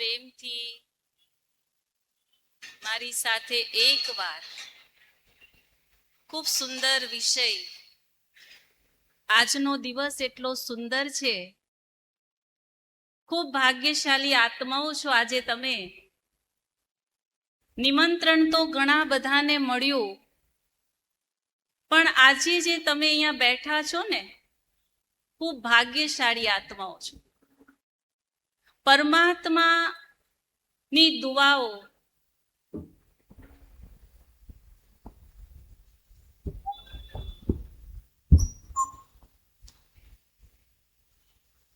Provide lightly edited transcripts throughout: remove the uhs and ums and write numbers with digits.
પ્રેમથી મારી સાથે એકવાર ખૂબ સુંદર વિષય, આજનો દિવસ એટલો સુંદર છે. ખૂબ ભાગ્યશાળી આત્માઓ છો આજે તમે. નિમંત્રણ તો ઘણા બધાને મળ્યું, પણ આજે જે તમે અહીંયા બેઠા છો ને, ખૂબ ભાગ્યશાળી આત્માઓ છો. પરમાત્માની દુઆઓ,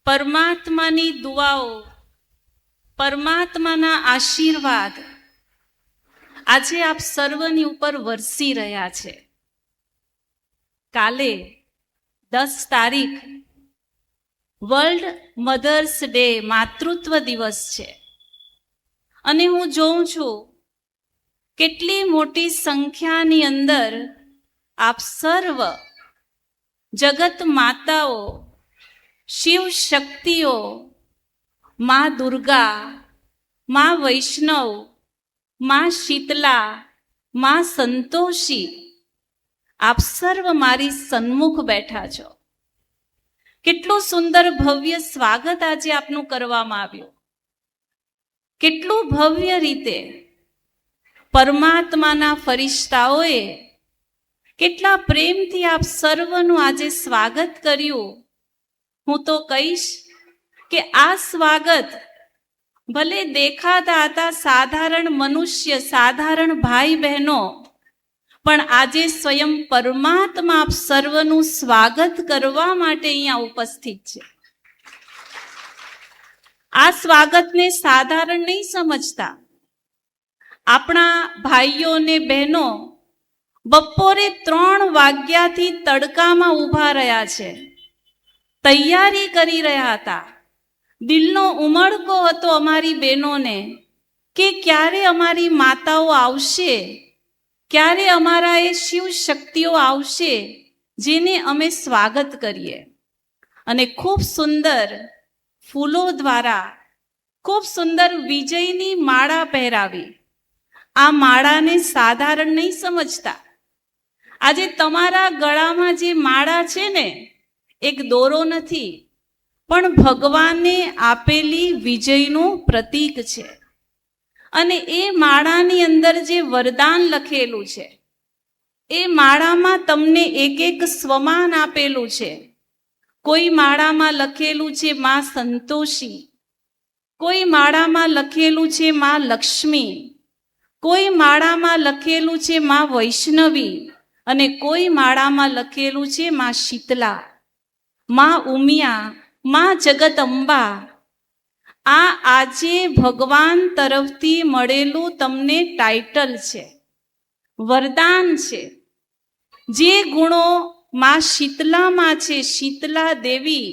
પરમાત્માની દુઆઓ, પરમાત્માના આશીર્વાદ આજે આપ સર્વની ઉપર વરસી રહ્યા છે. કાલે 10 તારીખ વર્લ્ડ મધર્સ ડે, માતૃત્વ દિવસ છે. અને હું જોઉં છું કેટલી મોટી સંખ્યાની અંદર આપ સર્વ જગત માતાઓ, શિવ શક્તિઓ, માં દુર્ગા, માં વૈષ્ણવ, માં શીતલા, માં સંતોષી, આપ સર્વ મારી સન્મુખ બેઠા છો. કેટલું સુંદર ભવ્ય સ્વાગત આજે આપનું કરવામાં આવ્યું. કેટલું ભવ્ય રીતે પરમાત્માના ફરિશ્તાઓએ કેટલા પ્રેમથી આપ સર્વનું આજે સ્વાગત કર્યું. હું તો કહીશ કે આ સ્વાગત ભલે દેખાતા હતા સાધારણ મનુષ્ય, સાધારણ ભાઈ બહેનો, પણ આજે સ્વયં પરમાત્મા આપ સર્વનું સ્વાગત કરવા માટે અહીંયા ઉપસ્થિત છે. આ સ્વાગતને સાધારણ નહીં સમજતા. આપણા ભાઈઓ ને બહેનો બપોરે 3 વાગ્યાથી તડકામાં ઊભા રહ્યા છે, તૈયારી કરી રહ્યા હતા. દિલનો ઉમળકો હતો અમારી બહેનોને કે ક્યારે અમારી માતાઓ આવશે, ક્યારે અમારા એ શિવ શક્તિઓ આવશે જેને અમે સ્વાગત કરીએ. અને ખૂબ સુંદર ફૂલો દ્વારા ખૂબ સુંદર વિજયની માળા પહેરાવી. આ માળાને સાધારણ નહીં સમજતા. આજે તમારા ગળામાં જે માળા છે ને, એક દોરો નથી, પણ ભગવાને આપેલી વિજયનું પ્રતીક છે. અને એ માળાની અંદર જે વરદાન લખેલું છે, એ માળામાં તમને એક એક સ્વમાન આપેલું છે. કોઈ માળામાં લખેલું છે માં સંતોષી, કોઈ માળામાં લખેલું છે માં લક્ષ્મી, કોઈ માળામાં લખેલું છે માં વૈષ્ણવી, અને કોઈ માળામાં લખેલું છે માં શીતલા, માં ઉમિયા, માં જગદંબા. આ આજે ભગવાન તરફથી મળેલું તમને ટાઇટલ છે, વરદાન છે. જે ગુણો માં શીતલામાં છે, શીતલા દેવી,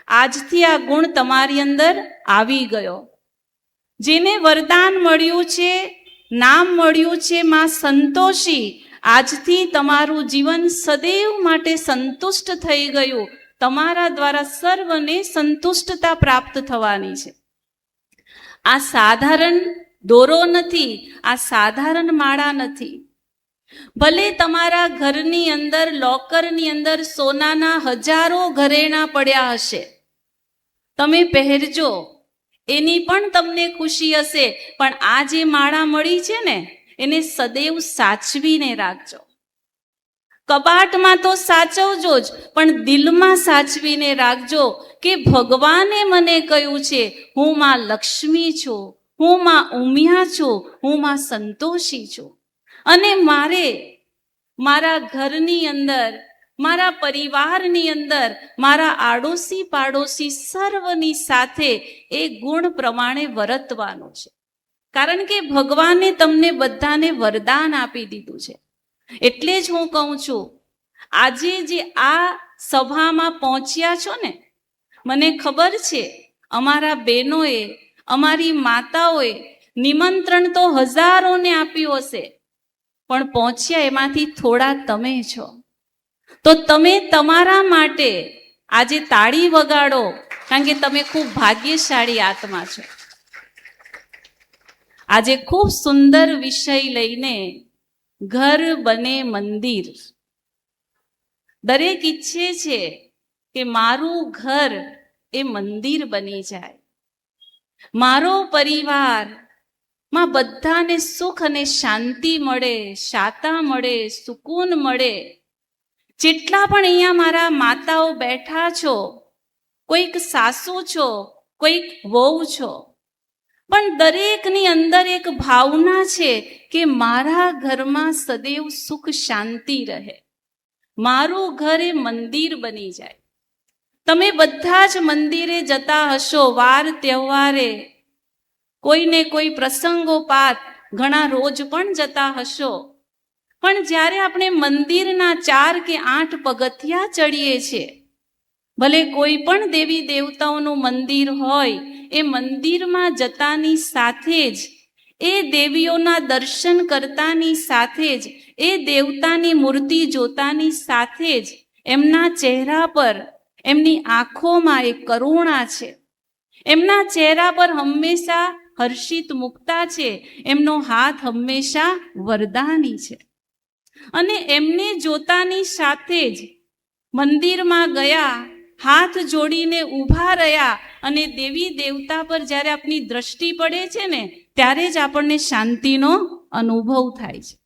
આજથી આ ગુણ તમારી અંદર આવી ગયો. જેને વરદાન મળ્યું છે, નામ મળ્યું છે માં સંતોષી, આજથી તમારું જીવન સદૈવ માટે સંતુષ્ટ થઈ ગયું. તમારા દ્વારા સર્વને સંતુષ્ટતા પ્રાપ્ત થવાની છે. આ સાધારણ દોરો નથી, આ સાધારણ માળા નથી. ભલે તમારા ઘરની અંદર, લોકરની અંદર સોનાના હજારો ઘરેણા પડ્યા હશે, તમે પહેરજો, એની પણ તમને ખુશી હશે. પણ આ જે માળા મળી છે ને, એને સદૈવ સાચવીને રાખજો. કબાટમાં તો સાચવજો જ, પણ દિલમાં સાચવીને રાખજો કે ભગવાને મને કહ્યું છે, હું માં લક્ષ્મી છું, હું માં ઉમિયા છું, હું માં સંતોષી છું. અને મારે મારા ઘરની અંદર, મારા પરિવારની અંદર, મારા આડોશી પાડોશી સર્વની સાથે એ ગુણ પ્રમાણે વર્તવાનું છે. કારણ કે ભગવાને તમને બધાને વરદાન આપી દીધું છે. એટલે જ હું કહું છું, આજે જે આ સભામાં પહોંચ્યા છો ને, મને ખબર છે અમારા બહેનોએ, અમારી માતાઓએ નિમંત્રણ તો હજારોને આપ્યું હશે, પણ પહોંચ્યા એમાંથી થોડા તમે છો. તો તમે તમારા માટે આજે તાળી વગાડો, કારણ કે તમે ખૂબ ભાગ્યશાળી આત્મા છો. આજે ખૂબ સુંદર વિષય લઈને ઘર બને મંદિર. દરેક ઈચ્છે છે કે મારું ઘર એ મંદિર બની જાય. મારો પરિવારમાં બધાને સુખ અને શાંતિ મળે, શાતા મળે, સુકૂન મળે. જેટલા પણ અહીંયા મારા માતાઓ બેઠા છો, કોઈક સાસુ છો, કોઈક વહુ છો, પણ દરેકની અંદર એક ભાવના છે કે મારા ઘરમાં સદૈવ સુખ શાંતિ રહે, મારું ઘર એ મંદિર બની જાય. તમે બધા જ મંદિરે જતા હશો વાર તહેવારે, કોઈને કોઈ પ્રસંગોપાત, ઘણા રોજ પણ જતા હશો. પણ જ્યારે આપણે મંદિરના 4 કે 8 પગથિયા ચડીએ છીએ, ભલે કોઈ પણ દેવી દેવતાઓનું મંદિર હોય, એ મંદિરમાં જતાની સાથે જ, એ દેવીઓના દર્શન કરતાની સાથે જ, એ દેવતાની મૂર્તિ જોતાની સાથે જ એમના ચહેરા પર, એમની આંખોમાં એક કરુણા છે. એમના ચહેરા પર હંમેશા હર્ષિત મુક્તા છે. એમનો હાથ હંમેશા વરદાની છે. અને એમને જોતાની સાથે જ મંદિરમાં ગયા, હાથ જોડીને ઊભા રહ્યા, અને દેવી દેવતા પર જ્યારે આપણી દ્રષ્ટિ પડે છે ને, ત્યારે જ આપણને શાંતિનો અનુભવ થાય છે.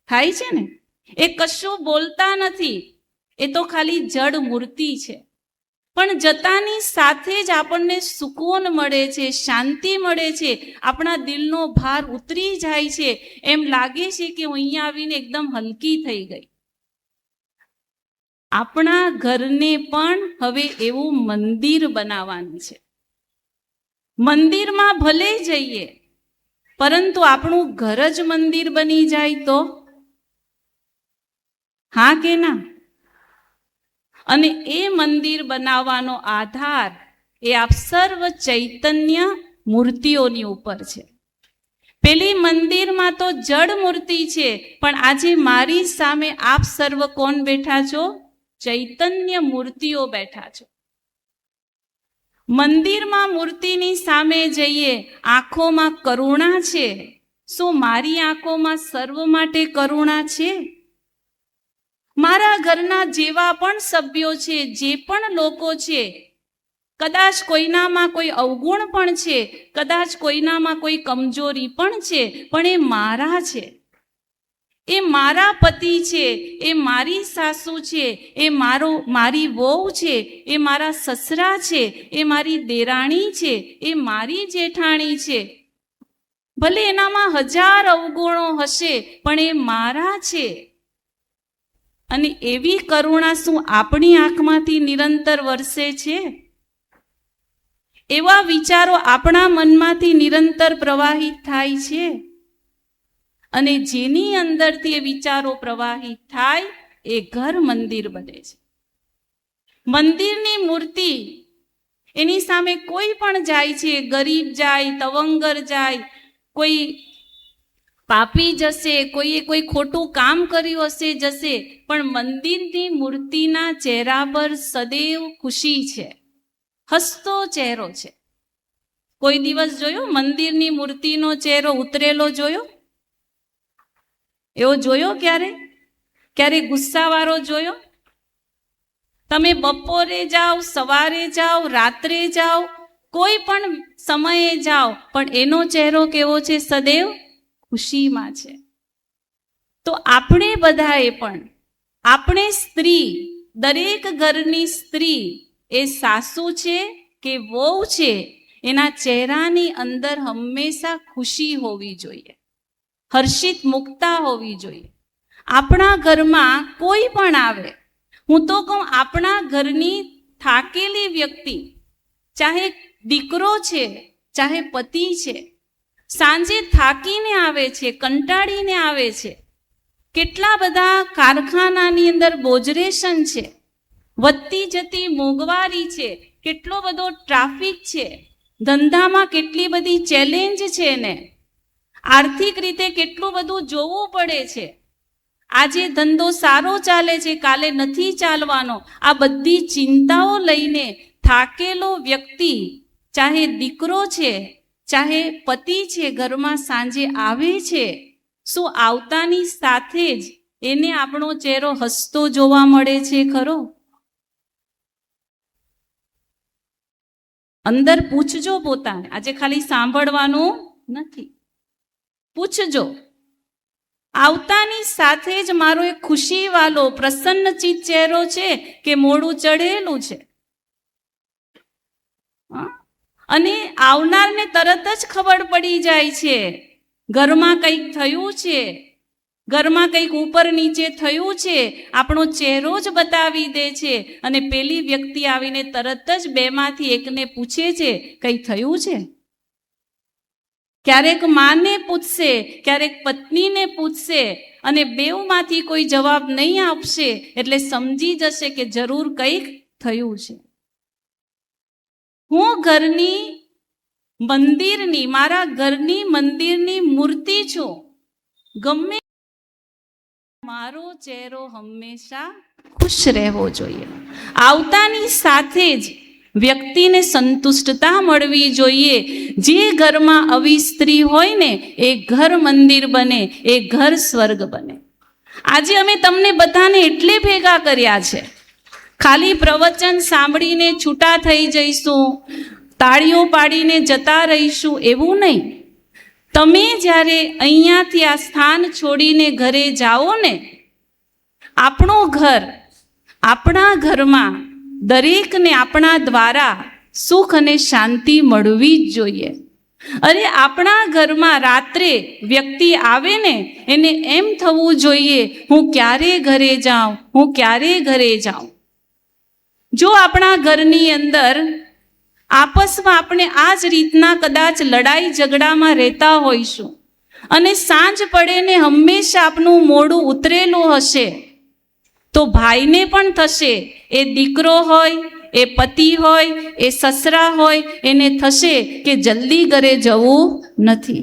થાય છે ને? એ કશું બોલતા નથી, એ તો ખાલી જડ મૂર્તિ છે. પણ જતાની સાથે જ આપણને સુકૂન મળે છે, શાંતિ મળે છે, આપણા દિલનો ભાર ઉતરી જાય છે. એમ લાગે છે કે હું અહીંયા આવીને એકદમ હલકી થઈ ગઈ. આપણા ઘરને પણ હવે એવું મંદિર બનાવવાનું છે. મંદિરમાં ભલે જઈએ, પરંતુ આપણું ઘર જ મંદિર બની જાય તો? હા કે ના? અને એ મંદિર બનાવવાનો આધાર એ આપ સર્વ ચૈતન્ય મૂર્તિઓની ઉપર છે. પેલી મંદિરમાં તો જડ મૂર્તિ છે, પણ આજે મારી સામે આપ સર્વ કોણ બેઠા છો? ચૈતન્ય મૂર્તિઓ બેઠા છો. મંદિરમાં મૂર્તિની સામે જઈએ, આંખોમાં કરુણા છે. શું મારી આંખોમાં સર્વ માટે કરુણા છે? મારા ઘરના જેવા પણ સભ્યો છે, જે પણ લોકો છે, કદાચ કોઈનામાં કોઈ અવગુણ પણ છે, કદાચ કોઈનામાં કોઈ કમજોરી પણ છે, પણ એ મારા છે. એ મારા પતિ છે, એ મારી સાસુ છે, એ મારી વહુ છે, એ મારા સસરા છે, એ મારી દેરાણી છે, એ મારી જેઠાણી છે. ભલે એનામાં 1000 અવગુણો હશે, પણ એ મારા છે. અને એવી કરુણા શું આપણી આંખમાંથી નિરંતર વરસે છે? એવા વિચારો આપણા મનમાંથી નિરંતર પ્રવાહિત થાય છે? અને જેની અંદરથી એ વિચારો પ્રવાહિત થાય, એ ઘર મંદિર બને છે. મંદિરની મૂર્તિ, એની સામે કોઈ પણ જાય છે, ગરીબ જાય, તવંગર જાય, કોઈ પાપી જશે, કોઈએ કોઈ ખોટું કામ કર્યું હશે જશે, પણ મંદિરની મૂર્તિના ચહેરા પર સદૈવ ખુશી છે, હસતો ચહેરો છે. કોઈ દિવસ જોયો મંદિરની મૂર્તિનો ચહેરો ઉતરેલો જોયો? એવો જોયો ક્યારે ગુસ્સાવાળો જોયો? તમે બપોરે જાઓ, સવારે જાઓ, રાત્રે જાઓ, કોઈ પણ સમયે જાઓ, પણ એનો ચહેરો કેવો છે? સદૈવ ખુશીમાં છે. તો આપણે બધાએ પણ, આપણે સ્ત્રી, દરેક ઘરની સ્ત્રી, એ સાસુ છે કે વહુ છે, એના ચહેરાની અંદર હંમેશા ખુશી હોવી જોઈએ, હર્ષિત મુક્તા હોવી જોઈએ. આપણા ઘરમાં કોઈ પણ આવે, હું તો કહું, આપણા ઘરની થાકેલી વ્યક્તિ, ચાહે દીકરો છે, ચાહે પતિ છે, સાંજે થાકીને આવે છે, કંટાળીને આવે છે. કેટલા બધા કારખાનાની અંદર બોજરેશન છે, વધતી જતી મોંઘવારી છે, કેટલો બધો ટ્રાફિક છે, ધંધામાં કેટલી બધી ચેલેન્જ છે ને, આર્થિક રીતે કેટલું બધું જોવું પડે છે. આજે ધંધો સારો ચાલે છે, કાલે નથી ચાલવાનો. આ બધી ચિંતાઓ લઈને થાકેલો વ્યક્તિ, ચાહે દીકરો છે, ચાહે પતિ છે ઘરમાં સાંજે આવે છે, શું આવતાની સાથે જ એને આપણો ચહેરો હસતો જોવા મળે છે ખરો? અંદર પૂછજો પોતાને, આજે ખાલી સાંભળવાનું નથી, પૂછજો. આવતાની સાથે જ મારો એક ખુશીવાળો પ્રસન્નચિત ચહેરો છે કે મોઢું ચઢેલું છે? અને આવનારને તરત જ ખબર પડી જાય છે ઘરમાં કંઈક થયું છે, ઘરમાં કંઈક ઉપર નીચે થયું છે, આપણો ચહેરો જ બતાવી દે છે. અને પેલી વ્યક્તિ આવીને તરત જ બેમાંથી એકને પૂછે છે કંઈ થયું છે? ક્યારેક માને પૂછશે, ક્યારેક પત્નીને પૂછશે, અને બેઉમાંથી કોઈ જવાબ નહીં આપશે એટલે સમજી જશે કે જરૂર કંઈક થયું છે. હું ઘરની મંદિરની, મારા ઘરની મંદિરની મૂર્તિ છું. ગમે મારો ચહેરો હંમેશા ખુશ રહેવો જોઈએ. આવતાની સાથે જ વ્યક્તિને સંતુષ્ટતા મળવી જોઈએ. જે ઘરમાં આવી સ્ત્રી હોય ને એ ઘર મંદિર બને, એ ઘર સ્વર્ગ બને. આજે અમે તમને બધાને એટલે ભેગા કર્યા છે, ખાલી પ્રવચન સાંભળીને છૂટા થઈ જઈશું, તાળીઓ પાડીને જતા રહીશું એવું નહીં. તમે જ્યારે અહીંયાથી આ સ્થાન છોડીને ઘરે જાઓ ને, આપણું ઘર, આપણા ઘરમાં દરેકને આપણા દ્વારા સુખ અને શાંતિ મળવી જ જોઈએ. અરે આપણા ઘરમાં રાત્રે વ્યક્તિ આવે ને એને એમ થવું જોઈએ હું ક્યારે ઘરે જાઉં, હું ક્યારે ઘરે જાઉં. જો આપણા ઘરની અંદર આપસમાં આપણે આ જ રીતના કદાચ લડાઈ ઝઘડામાં રહેતા હોઈશું અને સાંજ પડે ને હંમેશા આપનું મોઢું ઉતરેલું હશે, તો ભાઈને પણ થશે, એ દીકરો હોય, એ પતિ હોય, એ સસરા હોય, એને થશે કે જલ્દી ઘરે જવું નથી.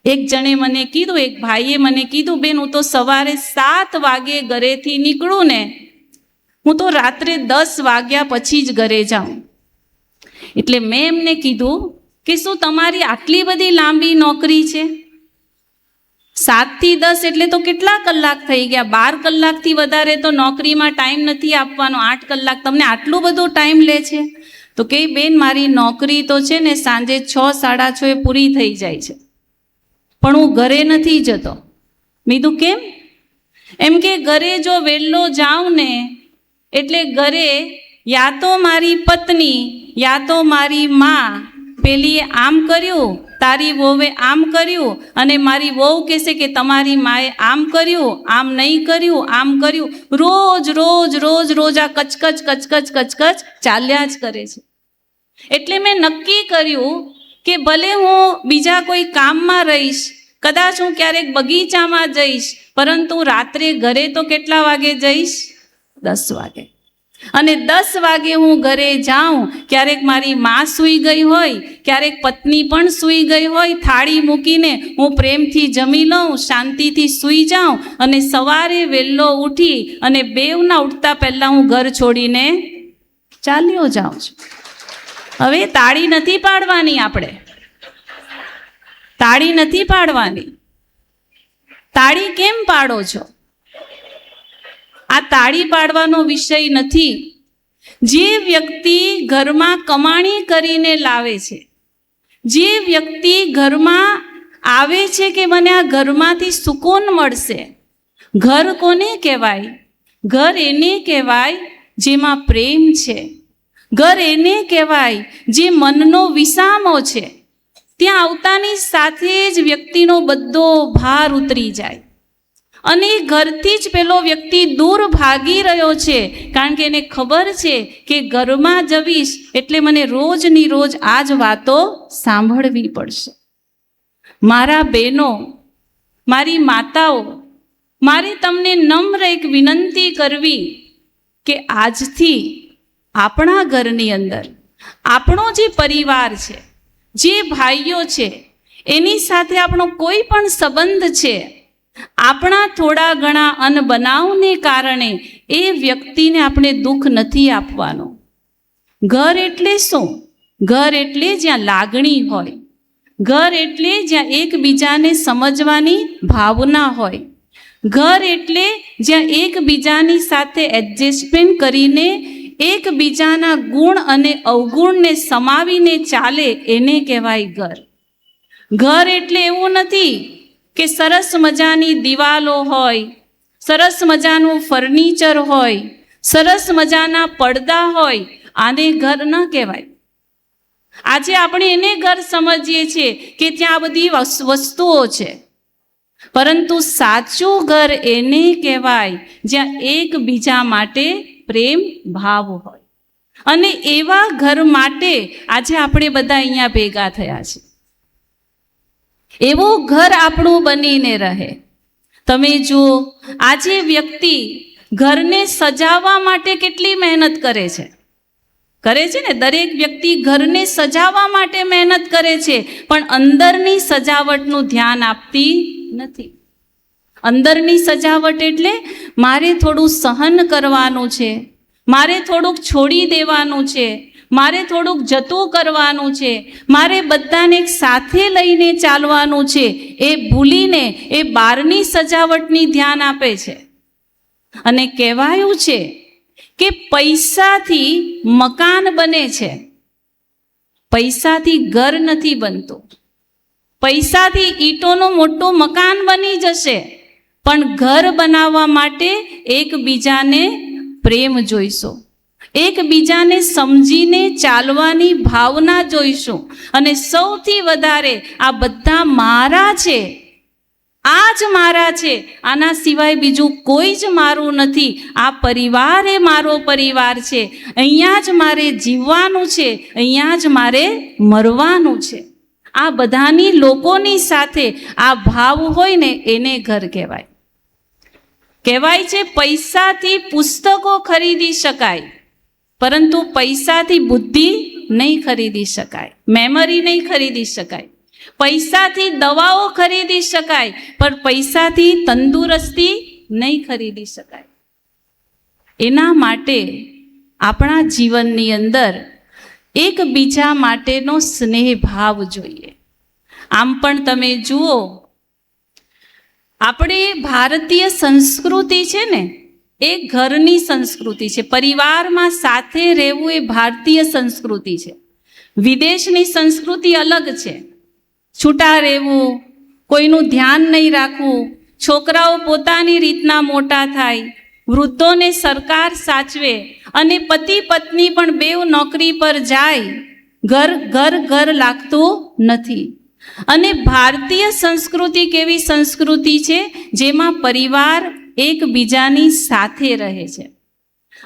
એક જણે મને કીધું, એક ભાઈએ મને કીધું, બેન હું તો સવારે 7 વાગે ઘરેથી નીકળું ને, હું તો રાત્રે 10 વાગ્યા પછી જ ઘરે જાઉં. એટલે મેં એમને કીધું કે શું તમારી આટલી બધી લાંબી નોકરી છે? 7 થી 10 એટલે તો કેટલા કલાક થઈ ગયા? 12 કલાકથી વધારે તો નોકરીમાં ટાઈમ નથી આપવાનો. 8 કલાક તમને આટલું બધું ટાઈમ લે છે? તો કે બેન મારી નોકરી તો છે ને સાંજે 6, 6:30 પૂરી થઈ જાય છે, પણ હું ઘરે નથી જતો. મેં કીધું કેમ? એમ કે ઘરે જો વહેલો જાઉં ને એટલે ઘરે યા તો મારી પત્ની યા તો મારી માં પેલીએ આમ કર્યું, તારી વહુએ આમ કર્યું, અને મારી વહુ કહેશે કે તમારી માએ આમ કર્યું, આમ નહીં કર્યું, આમ કર્યું. રોજ રોજ રોજ રોજ આ કચકચ કચકચ કચકચ ચાલ્યા જ કરે છે. એટલે મેં નક્કી કર્યું કે ભલે હું બીજા કોઈ કામમાં રહીશ, કદાચ હું ક્યારેક બગીચામાં જઈશ, પરંતુ રાત્રે ઘરે તો કેટલા વાગે જઈશ? 10 વાગે. અને 10 વાગે હું ઘરે જાઉં, ક્યારેક મારી માં સૂઈ ગઈ હોય, ક્યારેક પત્ની પણ સૂઈ ગઈ હોય, થાળી મૂકીને હું પ્રેમથી જમી લઉં, શાંતિથી સૂઈ જાઉં, અને સવારે વહેલો ઉઠી અને બેવના ઉઠતા પહેલાં હું ઘર છોડીને ચાલ્યો જાઉં છું. હવે તાળી નથી પાડવાની, આપણે તાળી નથી પાડવાની. તાળી કેમ પાડો છો? આ તાળી પાડવાનો વિષય નથી. જે વ્યક્તિ ઘરમાં કમાણી કરીને લાવે છે, જે વ્યક્તિ ઘરમાં આવે છે કે મને આ ઘરમાંથી સુકૂન મળશે. ઘર કોને કહેવાય? ઘર એને કહેવાય જેમાં પ્રેમ છે. ઘર એને કહેવાય જે મનનો વિસામો છે. ત્યાં આવતાની સાથે જ વ્યક્તિનો બધો ભાર ઉતરી જાય, અને ઘરથી જ પેલો વ્યક્તિ દૂર ભાગી રહ્યો છે, કારણ કે એને ખબર છે કે ઘરમાં જવીશ એટલે મને રોજની રોજ આ જ વાતો સાંભળવી પડશે. મારા બહેનો, મારી માતાઓ, મારે તમને નમ્ર એક વિનંતી કરવી કે આજથી આપણા ઘરની અંદર આપણો જે પરિવાર છે, જે ભાઈઓ છે, એની સાથે આપણો કોઈ પણ સંબંધ છે, આપણા થોડા ઘણા અનબનાવને કારણે એ વ્યક્તિને આપણે દુઃખ નથી આપવાનું. ઘર એટલે શું? ઘર એટલે જ્યાં લાગણી હોય, ઘર એટલે જ્યાં એકબીજાને સમજવાની ભાવના હોય. ઘર એટલે જ્યાં એકબીજાની સાથે એડજસ્ટમેન્ટ કરીને એકબીજાના ગુણ અને અવગુણને સમાવીને ચાલે એને કહેવાય ઘર. ઘર એટલે એવું નથી કે સરસ મજાની દિવાલો હોય, સરસ મજાનું ફર્નિચર હોય, સરસ મજાના પડદા હોય, આને ઘર ન કહેવાય. આજે આપણે એને ઘર સમજીએ છીએ કે ત્યાં બધી વસ્તુઓ છે, પરંતુ સાચું ઘર એને કહેવાય જ્યાં એકબીજા માટે પ્રેમ ભાવ હોય. અને એવા ઘર માટે આજે આપણે બધા અહીંયા ભેગા થયા છે. એવું ઘર આપણું બનીને રહે. તમે જુઓ, આજે વ્યક્તિ ઘરને સજાવવા માટે કેટલી મહેનત કરે છે ને. દરેક વ્યક્તિ ઘરને સજાવવા માટે મહેનત કરે છે, પણ અંદરની સજાવટનું ધ્યાન આપતી નથી. અંદરની સજાવટ એટલે મારે થોડું સહન કરવાનું છે, મારે થોડુંક છોડી દેવાનું છે, મારે થોડુંક જતું કરવાનું છે, મારે બધાને સાથે લઈને ચાલવાનું છે, એ ભૂલીને એ બહારની સજાવટની ધ્યાન આપે છે. અને કહેવાયું છે કે પૈસાથી મકાન બને છે, પૈસાથી ઘર નથી બનતું. પૈસાથી ઈંટોનું મોટું મકાન બની જશે, પણ ઘર બનાવવા માટે એકબીજાને પ્રેમ જોઈશું, એકબીજાને સમજીને ચાલવાની ભાવના જોઈશું. અને સૌથી વધારે આ બધા મારા છે, આ જ મારા છે, આના સિવાય બીજું કોઈ જ મારું નથી. આ પરિવાર એ મારો પરિવાર છે, અહીંયા જ મારે જીવવાનું છે, અહીંયા જ મારે મરવાનું છે. આ બધાની લોકોની સાથે આ ભાવ હોય ને એને ઘર કહેવાય. કહેવાય છે પૈસાથી પુસ્તકો ખરીદી શકાય, પરંતુ પૈસાથી બુદ્ધિ નહીં ખરીદી શકાય, મેમરી નહીં ખરીદી શકાય. પૈસાથી દવાઓ ખરીદી શકાય, પણ પૈસાથી તંદુરસ્તી નહીં ખરીદી શકાય. એના માટે આપણા જીવનની અંદર એકબીજા માટેનો સ્નેહ ભાવ જોઈએ. આમ પણ તમે જુઓ, આપણે ભારતીય સંસ્કૃતિ છે ને, એ ઘરની સંસ્કૃતિ છે. પરિવારમાં સાથે રહેવું એ ભારતીય સંસ્કૃતિ છે. વિદેશની સંસ્કૃતિ અલગ છે. છૂટા રહેવું, કોઈનું ધ્યાન નહીં રાખવું, છોકરાઓ પોતાની રીતના મોટા થાય, વૃદ્ધોને સરકાર સાચવે, અને પતિ પત્ની પણ બેઉ નોકરી પર જાય, ઘર લાગતું નથી. અને ભારતીય સંસ્કૃતિ કેવી સંસ્કૃતિ છે જેમાં પરિવાર એકબીજાની સાથે રહે છે.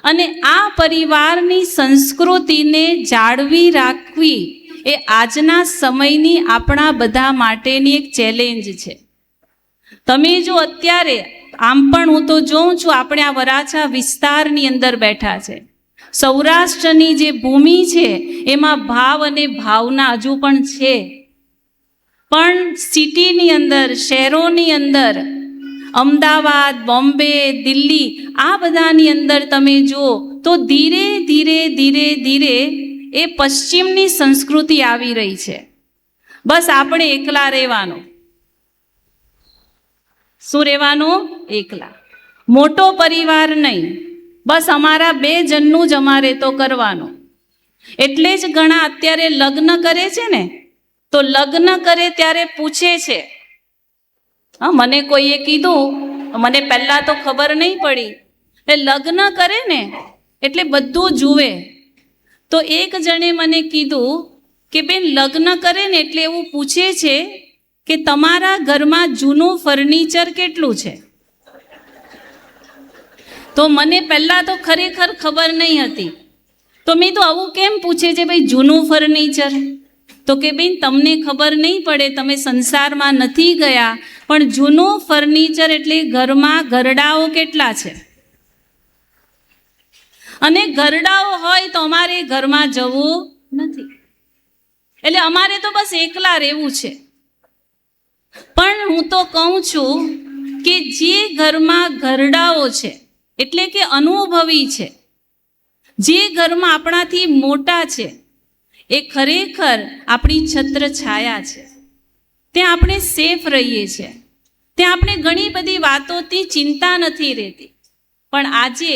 અને આ પરિવારની સંસ્કૃતિને જાળવી રાખવી એ આજના સમયની આપણા બધા માટેની એક ચેલેન્જ છે. તમે જો અત્યારે આમ પણ હું તો જોઉં છું, આપણે આ વરાછા વિસ્તારની અંદર બેઠા છે. સૌરાષ્ટ્રની જે ભૂમિ છે એમાં ભાવ અને ભાવના હજુ પણ છે, પણ સિટીની અંદર, શહેરોની અંદર, અમદાવાદ, બોમ્બે, દિલ્હી, આ બધાની અંદર તમે જુઓ તો ધીરે ધીરે એ પશ્ચિમની સંસ્કૃતિ આવી રહી છે. બસ આપણે એકલા રહેવાનું. શું રહેવાનું? એકલા. મોટો પરિવાર નહીં, બસ અમારા 2 જણનું જ અમારે તો કરવાનું. એટલે જ ઘણા અત્યારે લગ્ન કરે છે ને, તો લગ્ન કરે ત્યારે પૂછે છે, મને કોઈએ કીધું, મને પહેલાં તો ખબર નહીં પડી, એટલે લગ્ન કરે ને એટલે બધું જુએ. તો એક જણે મને કીધું કે બેન, લગ્ન કરે ને એટલે એવું પૂછે છે કે તમારા ઘરમાં જૂનું ફર્નિચર કેટલું છે. તો મને પહેલાં તો ખરેખર ખબર નહીં હતી. તો મેં તો આવું કેમ પૂછે છે ભાઈ, જૂનું ફર્નિચર? તો કે બેન, તમને ખબર નહીં પડે, તમે સંસારમાં નથી ગયા, પણ જૂનું ફર્નિચર એટલે ઘરમાં ઘરડાઓ કેટલા છે. અને ઘરડાઓ હોય તો અમારે ઘરમાં જવું નથી, એટલે અમારે તો બસ એકલા રહેવું છે. પણ હું તો કહું છું કે જે ઘરમાં ઘરડાઓ છે, એટલે કે અનુભવી છે, જે ઘરમાં આપણાથી મોટા છે, એ ખરેખર આપણી છત્ર છાયા છે. ત્યાં આપણે સેફ રહીએ છીએ, ત્યાં આપણે ઘણી બધી વાતોથી ચિંતા નથી રહેતી. પણ આજે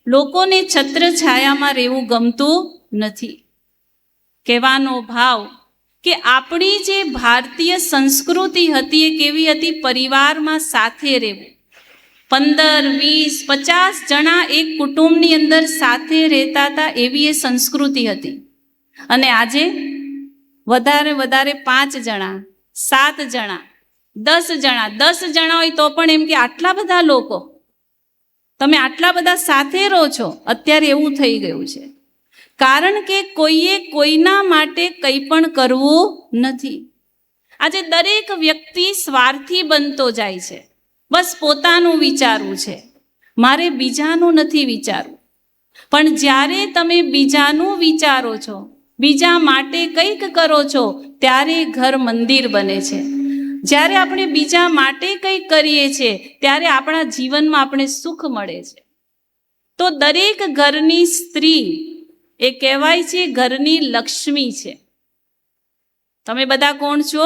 લોકોને છત્રછાયામાં રહેવું ગમતું નથી. કહેવાનો ભાવ કે આપણી જે ભારતીય સંસ્કૃતિ હતી એ કેવી હતી? પરિવારમાં સાથે રહેવું. 15, 20, 50 જણા એક કુટુંબની અંદર સાથે રહેતા હતા, એવી એ સંસ્કૃતિ હતી. અને આજે વધારે 5 જણા, 7 જણા, 10 જણા, 10 જણા હોય તો પણ એમ કે આટલા બધા લોકો, તમે આટલા બધા સાથે રહો છો. અત્યારે એવું થઈ ગયું છે, કારણ કે કોઈએ કોઈના માટે કંઈ પણ કરવું નથી. આજે દરેક વ્યક્તિ સ્વાર્થી બનતો જાય છે. બસ પોતાનું વિચારવું છે, મારે બીજાનું નથી વિચારવું. પણ જ્યારે તમે બીજાનું વિચારો છો, બીજા માટે કંઈક કરો છો, ત્યારે ઘર મંદિર બને છે. જ્યારે આપણે બીજા માટે કંઈક કરીએ છીએ, ત્યારે આપણા જીવનમાં આપણે સુખ મળે છે. તો દરેક ઘરની સ્ત્રી એ કહેવાય છે ઘરની લક્ષ્મી છે. તમે બધા કોણ છો?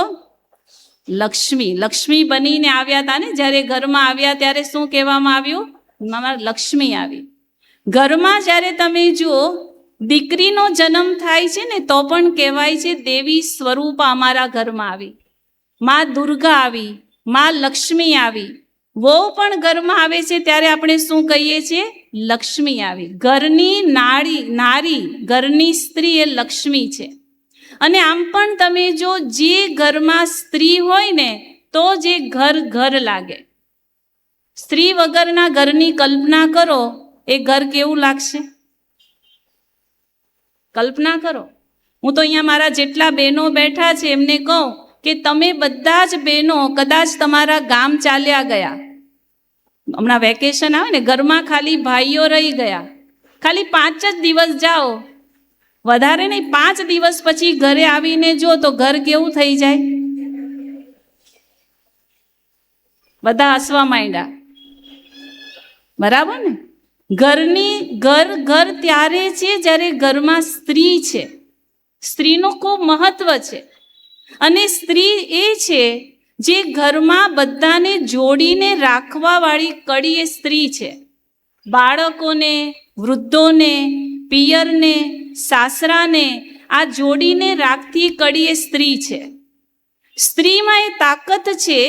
લક્ષ્મી. લક્ષ્મી બનીને આવ્યા હતા ને, જ્યારે ઘરમાં આવ્યા ત્યારે શું કહેવામાં આવ્યું? મારા લક્ષ્મી આવી. ઘરમાં જ્યારે તમે જુઓ દીકરીનો જન્મ થાય છે ને, તો પણ કહેવાય છે દેવી સ્વરૂપ અમારા ઘરમાં આવી. માં દુર્ગા આવી, માં લક્ષ્મી આવી. વહુ પણ ઘરમાં આવે છે ત્યારે આપણે શું કહીએ છીએ? લક્ષ્મી આવી. ઘરની નારી, ઘરની સ્ત્રી એ લક્ષ્મી છે. અને આમ પણ તમે જો જે ઘરમાં સ્ત્રી હોય ને, તો જે ઘર લાગે. સ્ત્રી વગરના ઘરની કલ્પના કરો, એ ઘર કેવું લાગશે? કલ્પના કરો. હું તો અહીંયા મારા જેટલા બહેનો બેઠા છે એમને કહું કે તમે બધા જ બહેનો કદાચ તમારા ગામ ચાલ્યા ગયા, હમણાં વેકેશન આવે ને, ઘરમાં ખાલી ભાઈઓ રહી ગયા, ખાલી 5 જ દિવસ જાઓ, વધારે નહીં, 5 દિવસ પછી ઘરે આવીને જો તો ઘર કેવું થઈ જાય? બધા હસવા માંડ્યા, બરાબર ને? ઘર ત્યારે છે જ્યારે ઘરમાં સ્ત્રી છે. સ્ત્રીનું ખૂબ મહત્વ છે. અને સ્ત્રી એ છે જે ઘરમાં બધાને જોડીને રાખવા વાળી કડી એ સ્ત્રી છે. બાળકોને, વૃદ્ધોને, પિયરને, સાસરાને આ જોડીને રાખતી કડી એ સ્ત્રી છે. સ્ત્રીમાં એ તાકાત છે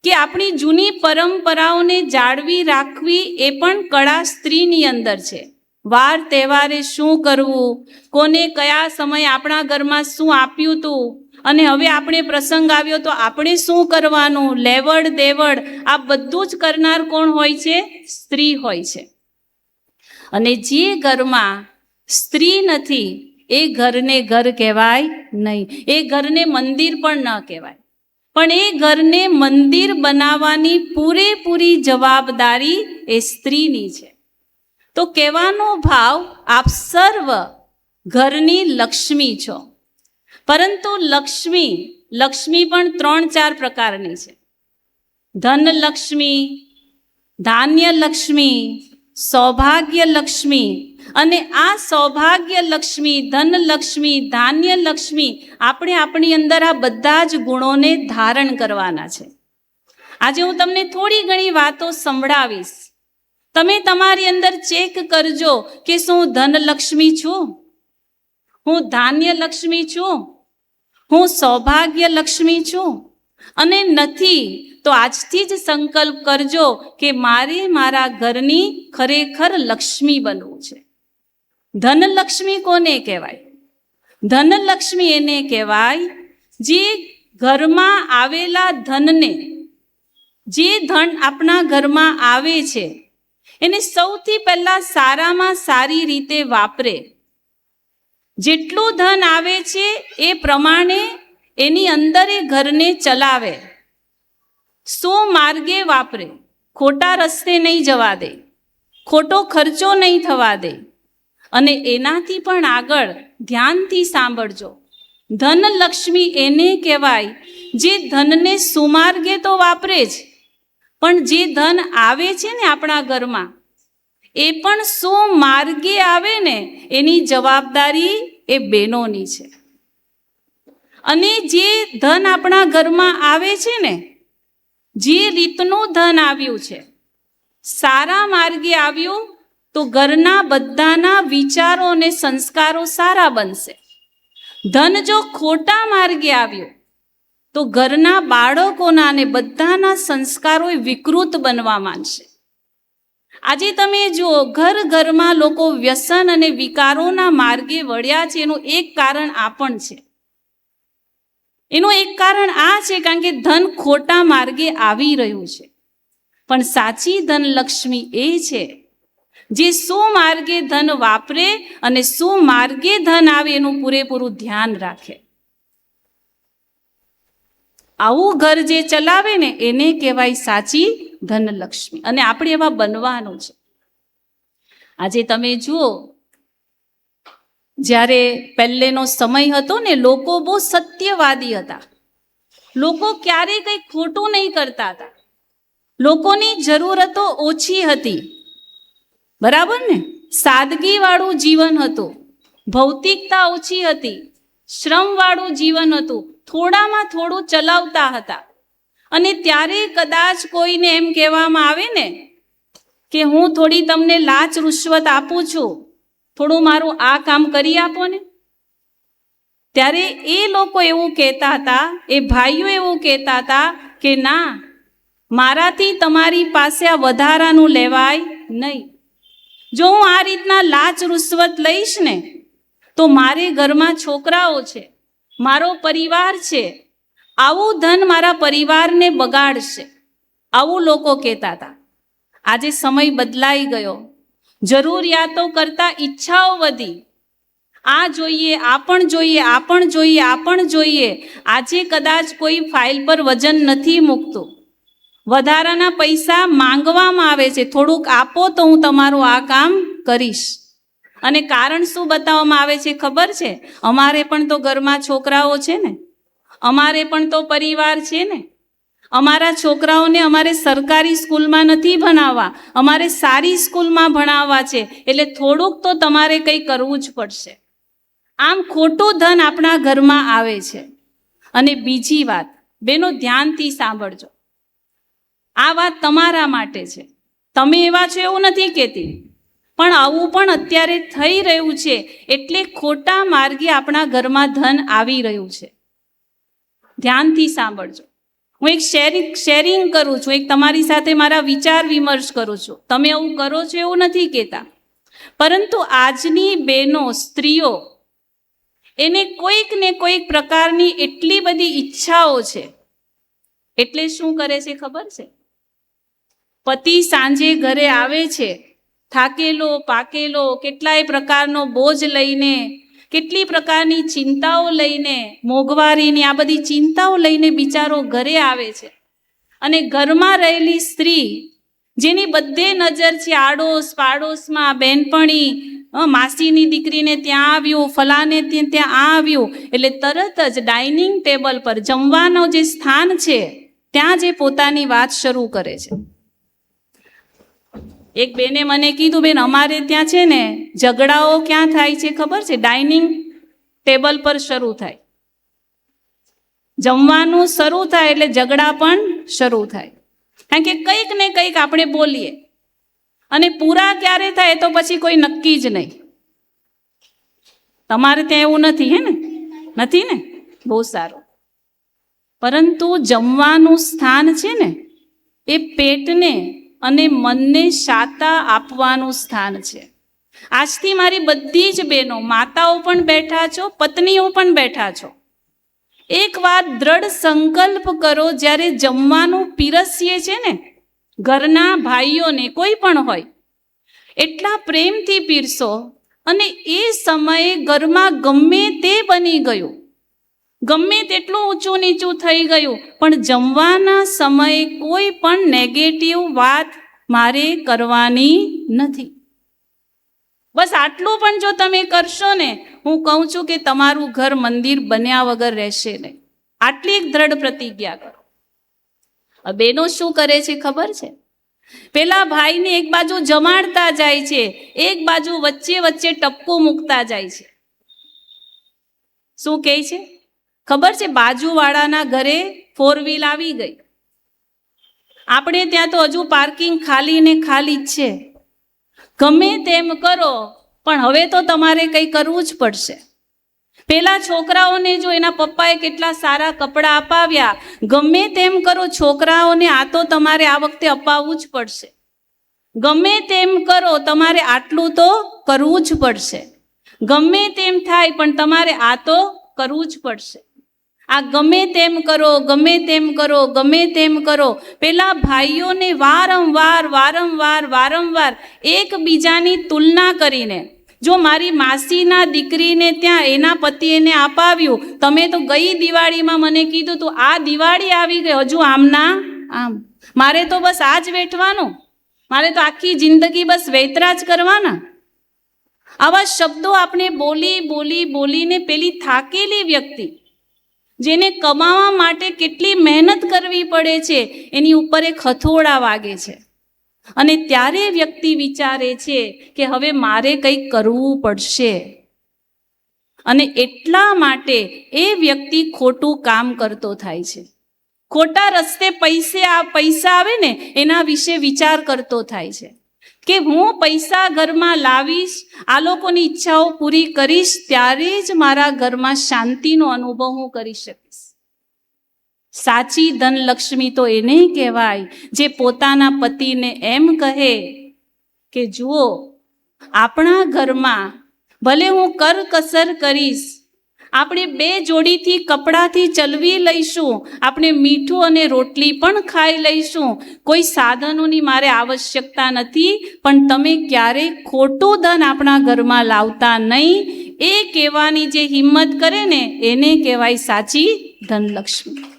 કે આપણી જૂની પરંપરાઓને જાળવી રાખવી, એ પણ કળા સ્ત્રીની અંદર છે. વાર તહેવારે શું કરવું, કોને કયા સમયે આપણા ઘરમાં શું આપ્યું હતું, અને હવે આપણે પ્રસંગ આવ્યો તો આપણે શું કરવાનું, લેવડ દેવડ, આ બધું જ કરનાર કોણ હોય છે? સ્ત્રી હોય છે. અને જે ઘરમાં સ્ત્રી નથી એ ઘરને ઘર કહેવાય નહીં, એ ઘરને મંદિર પણ ન કહેવાય. પણ એ ઘરને મંદિર બનાવવાની પૂરેપૂરી જવાબદારી એ સ્ત્રીની છે. તો કહેવાનો ભાવ, આપ સર્વ ઘરની લક્ષ્મી છો. પરંતુ લક્ષ્મી પણ 3-4 પ્રકારની છે. ધનલક્ષ્મી, ધાન્યલક્ષ્મી, સૌભાગ્યલક્ષ્મી. અને આ સૌભાગ્યલક્ષ્મી, ધનલક્ષ્મી, ધાન્યલક્ષ્મી, આપણે આપણી અંદર આ બધા જ ગુણોને ધારણ કરવાના છે. આજે હું તમને થોડી ઘણી વાતો સંભળાવીશ. તમે તમારી અંદર ચેક કરજો કે શું હું ધનલક્ષ્મી છું, હું ધાન્યલક્ષ્મી છું, હું સૌભાગ્યલક્ષ્મી છું. અને નથી તો આજથી જ સંકલ્પ કરજો કે મારે મારા ઘરની ખરેખર લક્ષ્મી બનવું છે. ધનલક્ષ્મી કોને કહેવાય? ધનલક્ષ્મી એને કહેવાય જે ઘરમાં આવેલા ધનને, જે ધન આપણા ઘરમાં આવે છે એને સૌથી પહેલા સારામાં સારી રીતે વાપરે. જેટલું ધન આવે છે એ પ્રમાણે એની અંદર એ ઘરને ચલાવે. માર્ગે વાપરે, ખોટા રસ્તે નહીં જવા દે, ખોટો ખર્ચો નહીં થવા દે. અને એનાથી પણ આગળ ધ્યાનથી સાંભળજો, ધનલક્ષ્મી એને કહેવાય જે ધનને સુમાર્ગે તો વાપરે જ, પણ જે ધન આવે છે ને આપણા ઘરમાં, એ પણ સુમાર્ગે આવે ને, એની જવાબદારી એ બહેનોની છે. અને જે ધન આપણા ઘરમાં આવે છે ને, જે રીતનું ધન આવ્યું છે, સારા માર્ગે આવ્યું તો ઘરના બધાના વિચારો અને સંસ્કારો સારા બનશે. ધન જો ખોટા માર્ગે આવ્યું તો ઘરના બાળકોના અને બધાના સંસ્કારો વિકૃત બનવા માંડશે. આજે તમે જુઓ, ઘર ઘરમાં લોકો વ્યસન અને વિકારોના માર્ગે વળ્યા છે. એનું એક કારણ આ પણ છે. એનું એક કારણ આ છે કારણ કે ધન ખોટા માર્ગે આવી રહ્યું છે. પણ સાચી ધનલક્ષ્મી એ છે જે સુમાર્ગે ધન વાપરે અને સુમાર્ગે ધન આવે એનું પૂરેપૂરું ધ્યાન રાખે. આવું ઘર જે ચલાવે ને એને કહેવાય સાચી ધનલક્ષ્મી. અને આપણે એવા બનવાનું છે. આજે તમે જુઓ, જ્યારે પહેલેનો સમય હતો ને, લોકો બહુ સત્યવાદી હતા. લોકો ક્યારેય કંઈ ખોટું નહીં કરતા હતા. લોકોની જરૂરતો ઓછી હતી, બરાબર ને? સાદગીવાળું જીવન હતું, ભૌતિકતા ઓછી હતી, શ્રમવાળું જીવન હતું, થોડામાં થોડું ચલાવતા હતા. અને ત્યારે કદાચ કોઈને એમ કહેવામાં આવે ને કે હું થોડી તમને લાચ રૂશ્વત આપું છું, થોડું મારું આ કામ કરી આપો ને, ત્યારે એ લોકો એવું કહેતા હતા, એ ભાઈઓ એવું કહેતા હતા કે ના, મારાથી તમારી પાસે આ વધારાનું લેવાય નહીં. જો હું આ રીતના લાચ રૂશ્વત લઈશ ને તો મારે ઘરમાં છોકરાઓ છે, મારો પરિવાર છે, આવું ધન મારા પરિવારને બગાડશે. આવું લોકો કહેતા હતા. આજે સમય બદલાઈ ગયો. જરૂરિયાતો કરતાં ઈચ્છાઓ વધી. આ જોઈએ, આ પણ જોઈએ, આ પણ જોઈએ, આ પણ જોઈએ. આજે કદાચ કોઈ ફાઇલ પર વજન નથી મૂકતું. વધારાના પૈસા માંગવામાં આવે છે, થોડુંક આપો તો હું તમારું આ કામ કરીશ. અને કારણ શું બતાવવામાં આવે છે ખબર છે? અમારે પણ તો ઘરમાં છોકરાઓ છે ને, અમારે પણ તો પરિવાર છે ને, અમારા છોકરાઓને અમારે સરકારી સ્કૂલમાં નથી ભણાવવા, અમારે સારી સ્કૂલમાં ભણાવવા છે, એટલે થોડુંક તો તમારે કંઈ કરવું જ પડશે. આમ ખોટું ધન આપણા ઘરમાં આવે છે. અને બીજી વાત, બેનો ધ્યાનથી સાંભળજો, આ વાત તમારા માટે છે. તમે એવા છો એવું નથી કહેતી, પણ આવું પણ અત્યારે થઈ રહ્યું છે. એટલે ખોટા માર્ગે આપણા ઘરમાં ધન આવી રહ્યું છે. ધ્યાનથી સાંભળજો. હું એક શેરિંગ કરું છું, એક તમારી સાથે મારા વિચાર વિમર્શ કરું છું. તમે એવું કરો છો એવું નથી કહેતા, પરંતુ આજની બહેનો, સ્ત્રીઓ, એને કોઈક ને કોઈક પ્રકારની એટલી બધી ઈચ્છાઓ છે. એટલે શું કરે છે ખબર છે? પતિ સાંજે ઘરે આવે છે, થાકેલો પાકેલો, કેટલાય પ્રકારનો બોજ લઈને, કેટલી પ્રકારની ચિંતાઓ લઈને, મોંઘવારીની આ બધી ચિંતાઓ લઈને બિચારો ઘરે આવે છે. અને ઘરમાં રહેલી સ્ત્રી, જેની બધે નજર છે, આડોશ પાડોશમાં, બેનપણી, માસીની દીકરીને ત્યાં આવ્યું, ફલાને ત્યાં આ આવ્યું, એટલે તરત જ ડાઇનિંગ ટેબલ પર જમવાનો જે સ્થાન છે ત્યાં જે પોતાની વાત શરૂ કરે છે. એક બેને મને કીધું, બેન અમારે ત્યાં છે ને ઝઘડાઓ ક્યાં થાય છે ખબર છે? ડાઇનિંગ ટેબલ પર શરૂ થાય. જમવાનું શરૂ થાય એટલે ઝઘડા પણ શરૂ થાય. કારણ કે કંઈક ને કંઈક આપણે બોલીએ, અને પૂરા ક્યારે થાય તો પછી કોઈ નક્કી જ નહીં. તમારે ત્યાં એવું નથી, હે ને? નથી ને? બહુ સારું. પરંતુ જમવાનું સ્થાન છે ને એ પેટને અને મનને શાતા આપવાનું સ્થાન છે. આજથી મારી બધી જ બહેનો, માતાઓ પણ બેઠા છો, પત્નીઓ પણ બેઠા છો, એક વાત દ્રઢ સંકલ્પ કરો, જ્યારે જમવાનું પીરસીએ છે ને, ઘરના ભાઈઓને કોઈ પણ હોય, એટલા પ્રેમથી પીરસો. અને એ સમયે ઘરમાં ગમે તે બની ગયું, ગમે તેટલું ઊંચું નીચું થઈ ગયું, પણ જમવાના સમયે કોઈ પણ નેગેટિવ વાત મારે કરવાની નથી. બસ આટલું પણ જો તમે કરશો ને, હું કહું છું કે તમારું ઘર મંદિર બન્યા વગર રહેશે નહીં. આટલી એક દ્રઢ પ્રતિજ્ઞા કરો. બેનો શું કરે છે ખબર છે? પેલા ભાઈને એક બાજુ જમાડતા જાય છે, એક બાજુ વચ્ચે વચ્ચે ટપકું મૂકતા જાય છે. શું કહે છે? ખબર છે, બાજુવાળાના ઘરે 4 વ્હીલ આવી ગઈ, આપણે ત્યાં તો હજુ પાર્કિંગ ખાલી ને ખાલી જ છે. ગમે તેમ કરો પણ હવે તો તમારે કંઈ કરવું જ પડશે. પેલા છોકરાઓને જો એના પપ્પાએ કેટલા સારા કપડાં અપાવ્યા, ગમે તેમ કરો છોકરાઓને આ તો તમારે આ વખતે અપાવવું જ પડશે. ગમે તેમ કરો તમારે આટલું તો કરવું જ પડશે. ગમે તેમ થાય પણ તમારે આ તો કરવું જ પડશે. આ ગમે તેમ કરો, ગમે તેમ કરો, ગમે તેમ કરો, પેલા ભાઈઓને વારંવાર એકબીજાની તુલના કરીને, જો મારી માસીના દીકરીને ત્યાં એના પતિએ અપાવ્યું, તમે તો ગઈ દિવાળીમાં મને કીધું તું આ દિવાળી આવી ગઈ હજુ આમના આમ, મારે તો બસ આ જ વેઠવાનું, મારે તો આખી જિંદગી બસ વેતરા જ કરવાના. આવા શબ્દો આપણે બોલીને પેલી થાકેલી વ્યક્તિ, જેને કમાવા માટે કેટલી મહેનત કરવી પડે છે, એની ઉપર એક હથોડા વાગે છે. અને ત્યારે વ્યક્તિ વિચારે છે કે હવે મારે કંઈક કરવું પડશે. અને એટલા માટે એ વ્યક્તિ ખોટું કામ કરતો થાય છે. ખોટા રસ્તે પૈસા આવે ને એના વિશે વિચાર કરતો થાય છે કે હું પૈસા ઘરમાં લાવીશ, આ લોકોની ઈચ્છાઓ પૂરી કરીશ, ત્યારે જ મારા ઘરમાં શાંતિનો અનુભવ હું કરી શકીશ. સાચી ધનલક્ષ્મી તો એને કહેવાય જે પોતાના પતિને એમ કહે કે જુઓ, આપણા ઘરમાં ભલે હું કરકસર કરીશ, આપણે 2 જોડીથી કપડાથી ચલવી લઈશું, આપણે મીઠું અને રોટલી પણ ખાઈ લઈશું, કોઈ સાધનોની મારે આવશ્યકતા નથી, પણ તમે ક્યારેય ખોટું ધન આપણા ઘરમાં લાવતા નહીં. એ કહેવાની જે હિંમત કરે ને એને કહેવાય સાચી ધનલક્ષ્મી.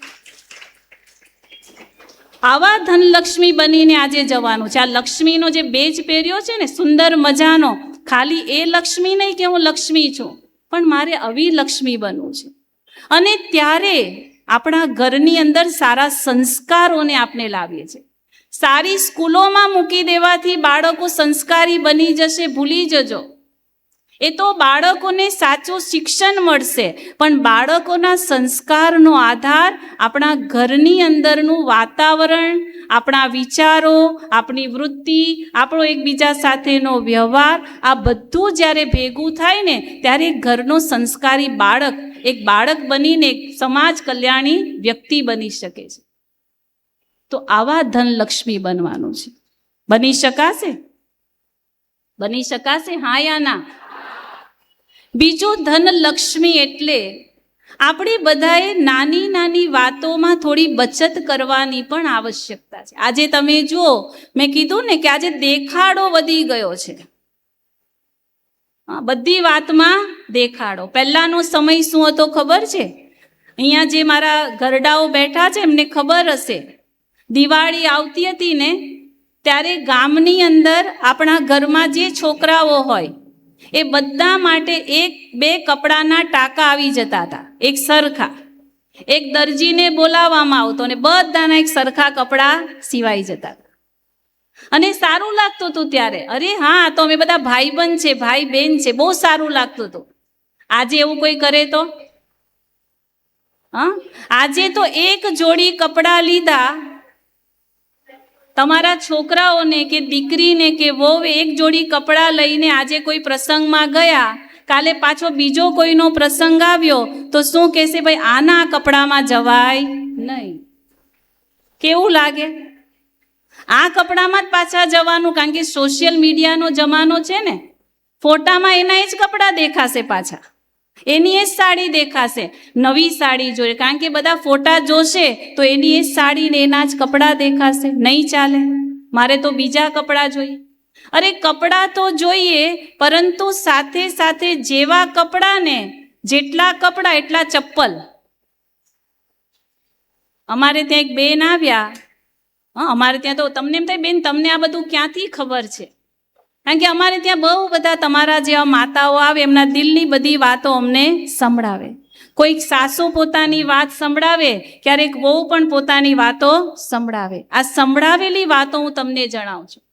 આવા ધનલક્ષ્મી બનીને આજે જવાનું છે. આ લક્ષ્મીનો જે બેજ પહેર્યો છે ને સુંદર મજાનો, ખાલી એ લક્ષ્મી નહીં કે હું લક્ષ્મી છું, પણ મારે આવી લક્ષ્મી બનવું છે. અને ત્યારે આપણા ઘરની અંદર સારા સંસ્કારોને આપણે લાવીએ છીએ. સારી સ્કૂલોમાં મૂકી દેવાથી બાળકો સંસ્કારી બની જશે, ભૂલી જજો. એ તો બાળકોને સાચું શિક્ષણ મળશે, પણ બાળકોના સંસ્કારનો આધાર આપણા ઘરની અંદરનું વાતાવરણ, આપણા વિચારો, આપણી વૃત્તિ, આપણો એકબીજા સાથેનો વ્યવહાર, આ બધું જ્યારે ભેગું થાય ને ત્યારે ઘરનો સંસ્કારી બાળક એક બાળક બનીને એક સમાજ કલ્યાણી વ્યક્તિ બની શકે છે. તો આવા ધનલક્ષ્મી બનવાનું છે. બની શકાશે? બની શકાશે? હા યા ના? બીજું, ધનલક્ષ્મી એટલે આપણે બધાએ નાની નાની વાતોમાં થોડી બચત કરવાની પણ આવશ્યકતા છે. આજે તમે જુઓ, મેં કીધું ને કે આજે દેખાડો વધી ગયો છે. બધી વાતમાં દેખાડો. પહેલાનો સમય શું હતો ખબર છે? અહીંયા જે મારા ઘરડાઓ બેઠા છે એમને ખબર હશે, દિવાળી આવતી હતી ને ત્યારે ગામની અંદર આપણા ઘરમાં જે છોકરાઓ હોય એ બધા માટે 1-2 કપડાના ટાંકા આવી જતા હતા, એક સરખા. એક દરજીને બોલાવવામાં આવતો અને બધાના એક સરખા કપડાં સિવાઈ જતા હતા. અને સારું લાગતું હતું ત્યારે. અરે હા, તો અમે બધા ભાઈબંધ છે, ભાઈ બહેન છે, બહુ સારું લાગતું હતું. આજે એવું કોઈ કરે તો? આજે તો એક જોડી કપડાં લીધા, તમારા છોકરાઓને કે દીકરીને કે વહુએ એક જોડી કપડાં લઈને આજે કોઈ પ્રસંગમાં ગયા, કાલે પાછો બીજો કોઈનો પ્રસંગ આવ્યો તો શું કહેશે? ભાઈ આના કપડામાં જવાય નહીં. કેવું લાગે? આ કપડામાં જ પાછા જવાનું, કારણ કે સોશિયલ મીડિયાનો જમાનો છે ને, ફોટામાં એના જ કપડાં દેખાશે, પાછા એની જ સાડી દેખાશે. નવી સાડી જોઈએ, કારણ કે બધા ફોટા જોશે તો એની જ સાડી ને એના જ કપડાં દેખાશે. નહીં ચાલે, મારે તો બીજા કપડાં જોઈએ. અરે કપડાં તો જોઈએ, પરંતુ સાથે સાથે જેવા કપડાં ને જેટલા કપડાં એટલા ચપ્પલ. અમારે ત્યાં એક બેન આવ્યા, અમારે ત્યાં તો તમને એમ થાય બેન તમને આ બધું ક્યાંથી ખબર છે? કારણ કે અમારે ત્યાં બહુ બધા તમારા જેવા માતાઓ આવે, એમના દિલની બધી વાતો અમને સંભળાવે. કોઈક સાસુ પોતાની વાત સંભળાવે, ક્યારેક વહુ પણ પોતાની વાતો સંભળાવે. આ સંભળાવેલી વાતો હું તમને જણાવું છું.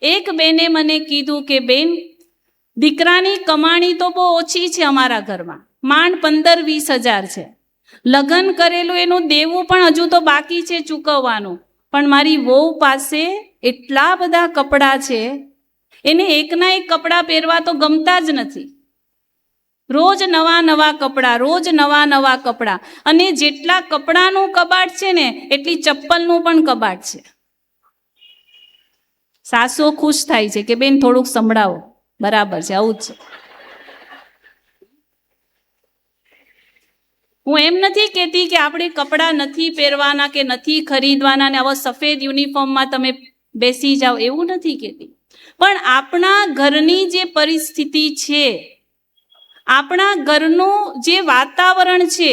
એક બેને મને કીધું કે બેન, દીકરાની કમાણી તો બહુ ઓછી છે અમારા ઘરમાં, માંડ 15-20 હજાર છે, લગ્ન કરેલું એનું દેવું પણ હજુ તો બાકી છે ચૂકવવાનું, પણ મારી વહુ પાસે એટલા બધા કપડાં છે, એને એકના એક કપડાં પહેરવા તો ગમતા જ નથી. રોજ નવા નવા કપડાં, રોજ નવા નવા કપડાં, અને જેટલા કપડાનું કબાટ છે ને એટલી ચપ્પલનું પણ કબાટ છે. સાસુ ખુશ થાય છે કે બેન થોડુંક સંભળાવો, બરાબર છે, આવું જ છે. હું એમ નથી કહેતી કે આપણે કપડાં નથી પહેરવાના કે નથી ખરીદવાના ને આવા સફેદ યુનિફોર્મમાં તમે બેસી જાઓ, એવું નથી કહેતી. પણ આપણા ઘરની જે પરિસ્થિતિ છે, આપણા ઘરનું જે વાતાવરણ છે,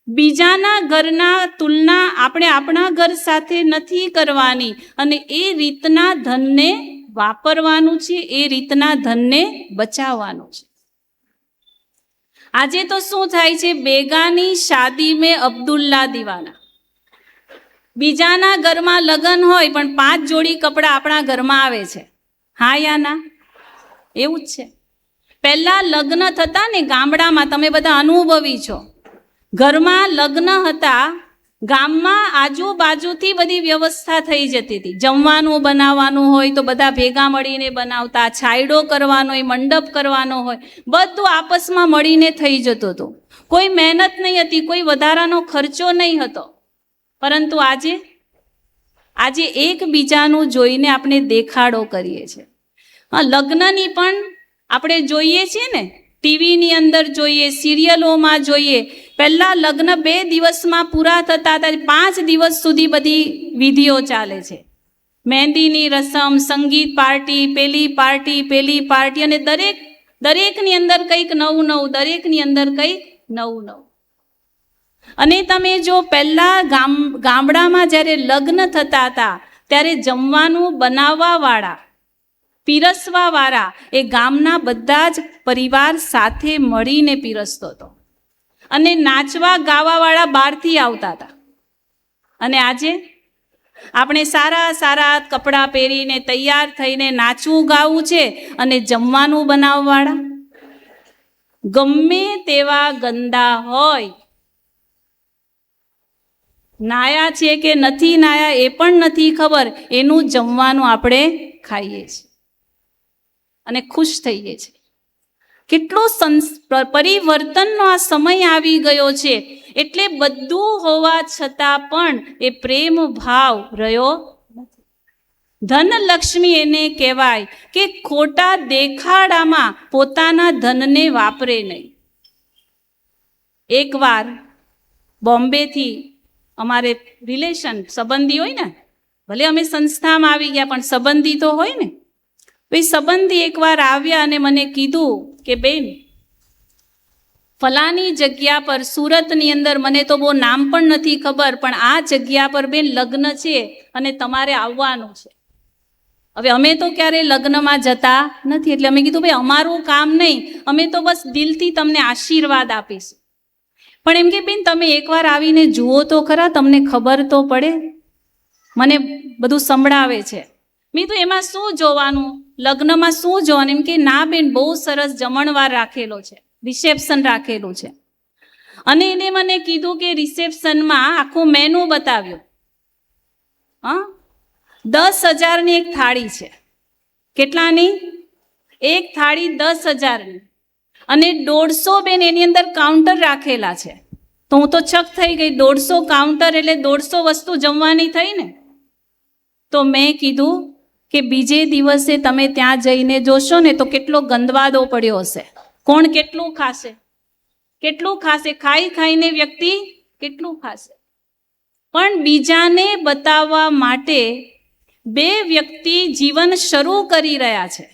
બીજાના ઘરના તુલના આપણે આપણા ઘર સાથે નથી કરવાની, અને એ રીતના ધનને વાપરવાનું છે, એ રીતના ધનને બચાવવાનું છે. આજે તો શું થાય છે, બેગાની શાદી મેં અબ્દુલ્લા દીવાના. બીજાના ઘરમાં લગ્ન હોય પણ 5 જોડી કપડાં આપણા ઘરમાં આવે છે. હા યા ના? એવું જ છે. પહેલા લગ્ન થતા ને ગામડામાં, તમે બધા અનુભવી છો, ઘરમાં લગ્ન હતા, ગામમાં આજુબાજુથી બધી વ્યવસ્થા થઈ જતી હતી. જમવાનું બનાવવાનું હોય તો બધા ભેગા મળીને બનાવતા, છાયડો કરવાનો હોય, મંડપ કરવાનો હોય, બધું આપસમાં મળીને થઈ જતું હતું. કોઈ મહેનત નહીં હતી, કોઈ વધારાનો ખર્ચો નહીં હતો. પરંતુ આજે એકબીજાનું જોઈને આપણે દેખાડો કરીએ છીએ. લગ્નની પણ આપણે જોઈએ છીએ ને, ટીવીની અંદર જોઈએ, સિરિયલોમાં જોઈએ. પહેલાં લગ્ન 2 દિવસમાં પૂરા થતા હતા, 5 દિવસ સુધી બધી વિધિઓ ચાલે છે. મહેંદીની રસમ, સંગીત પાર્ટી, પેલી પાર્ટી, અને દરેકની અંદર કંઈક નવું નવું, દરેકની અંદર કંઈક નવું નવું. અને તમે જો પહેલાં ગામડામાં જ્યારે લગ્ન થતા હતા ત્યારે જમવાનું બનાવવાવાળા, પીરસવાવાળા એ ગામના બધા જ પરિવાર સાથે મળીને પીરસતો હતો, અને નાચવા ગાવાવાળા બહારથી આવતા હતા. અને આજે આપણે સારા સારા કપડાં પહેરીને તૈયાર થઈને નાચવું ગાવું છે, અને જમવાનું બનાવવાવાળા ગમે તેવા ગંદા હોય, નાયા છે કે નથી નાયા એ પણ નથી ખબર, એનું જમવાનું આપણે ખાઈએ છીએ અને ખુશ થઈએ છીએ. કેટલો પરિવર્તનનો આ સમય આવી ગયો છે. એટલે બધું હોવા છતાં પણ એ પ્રેમ ભાવ રહ્યો નથી. ધનલક્ષ્મી એને કહેવાય કે ખોટા દેખાડામાં પોતાના ધનને વાપરે નહીં. એકવાર બોમ્બેથી અમારે સંબંધી હોય ને, ભલે અમે સંસ્થામાં આવી ગયા પણ સંબંધી તો હોય ને, ભાઈ સંબંધી એકવાર આવ્યા અને મને કીધું કે બેન, ફલાની જગ્યા પર સુરતની અંદર, મને તો બહુ નામ પણ નથી ખબર, પણ આ જગ્યા પર બેન લગ્ન છે અને તમારે આવવાનું છે. હવે અમે તો ક્યારે લગ્નમાં જતા નથી, એટલે અમે કીધું ભાઈ અમારું કામ નહીં, અમે તો બસ દિલથી તમને આશીર્વાદ આપીશું. પણ એમ કે બેન તમે એકવાર આવીને જુઓ તો ખરા, તમને ખબર તો પડે. મને બધું સંભળાવે છે. મેં તો એમાં શું જોવાનું, લગ્નમાં શું જોવાનું? એમ કે ના બેન, બહુ સરસ જમણવાર રાખેલો છે, રિસેપ્શન રાખેલું છે. અને એને મને કીધું કે રિસેપ્શનમાં આખું મેનુ બતાવ્યું. 10,000ની એક થાળી છે. કેટલાની? એક થાળી 10,000ની. અને 150 બેન એની અંદર કાઉન્ટર રાખેલા છે. તો હું તો છક થઈ ગઈ, 150 કાઉન્ટર એટલે 150 વસ્તુ જમવાની થઈ ને. તો મેં કીધું કે બીજે દિવસે તમે ત્યાં જઈને જોશો ને તો કેટલો ગંદવાદો પડ્યો હશે. કોણ કેટલું ખાશે? ખાઈ ખાઈને વ્યક્તિ કેટલું ખાશે? પણ બીજાને બતાવવા માટે 2 વ્યક્તિ જીવન શરૂ કરી રહ્યા છે.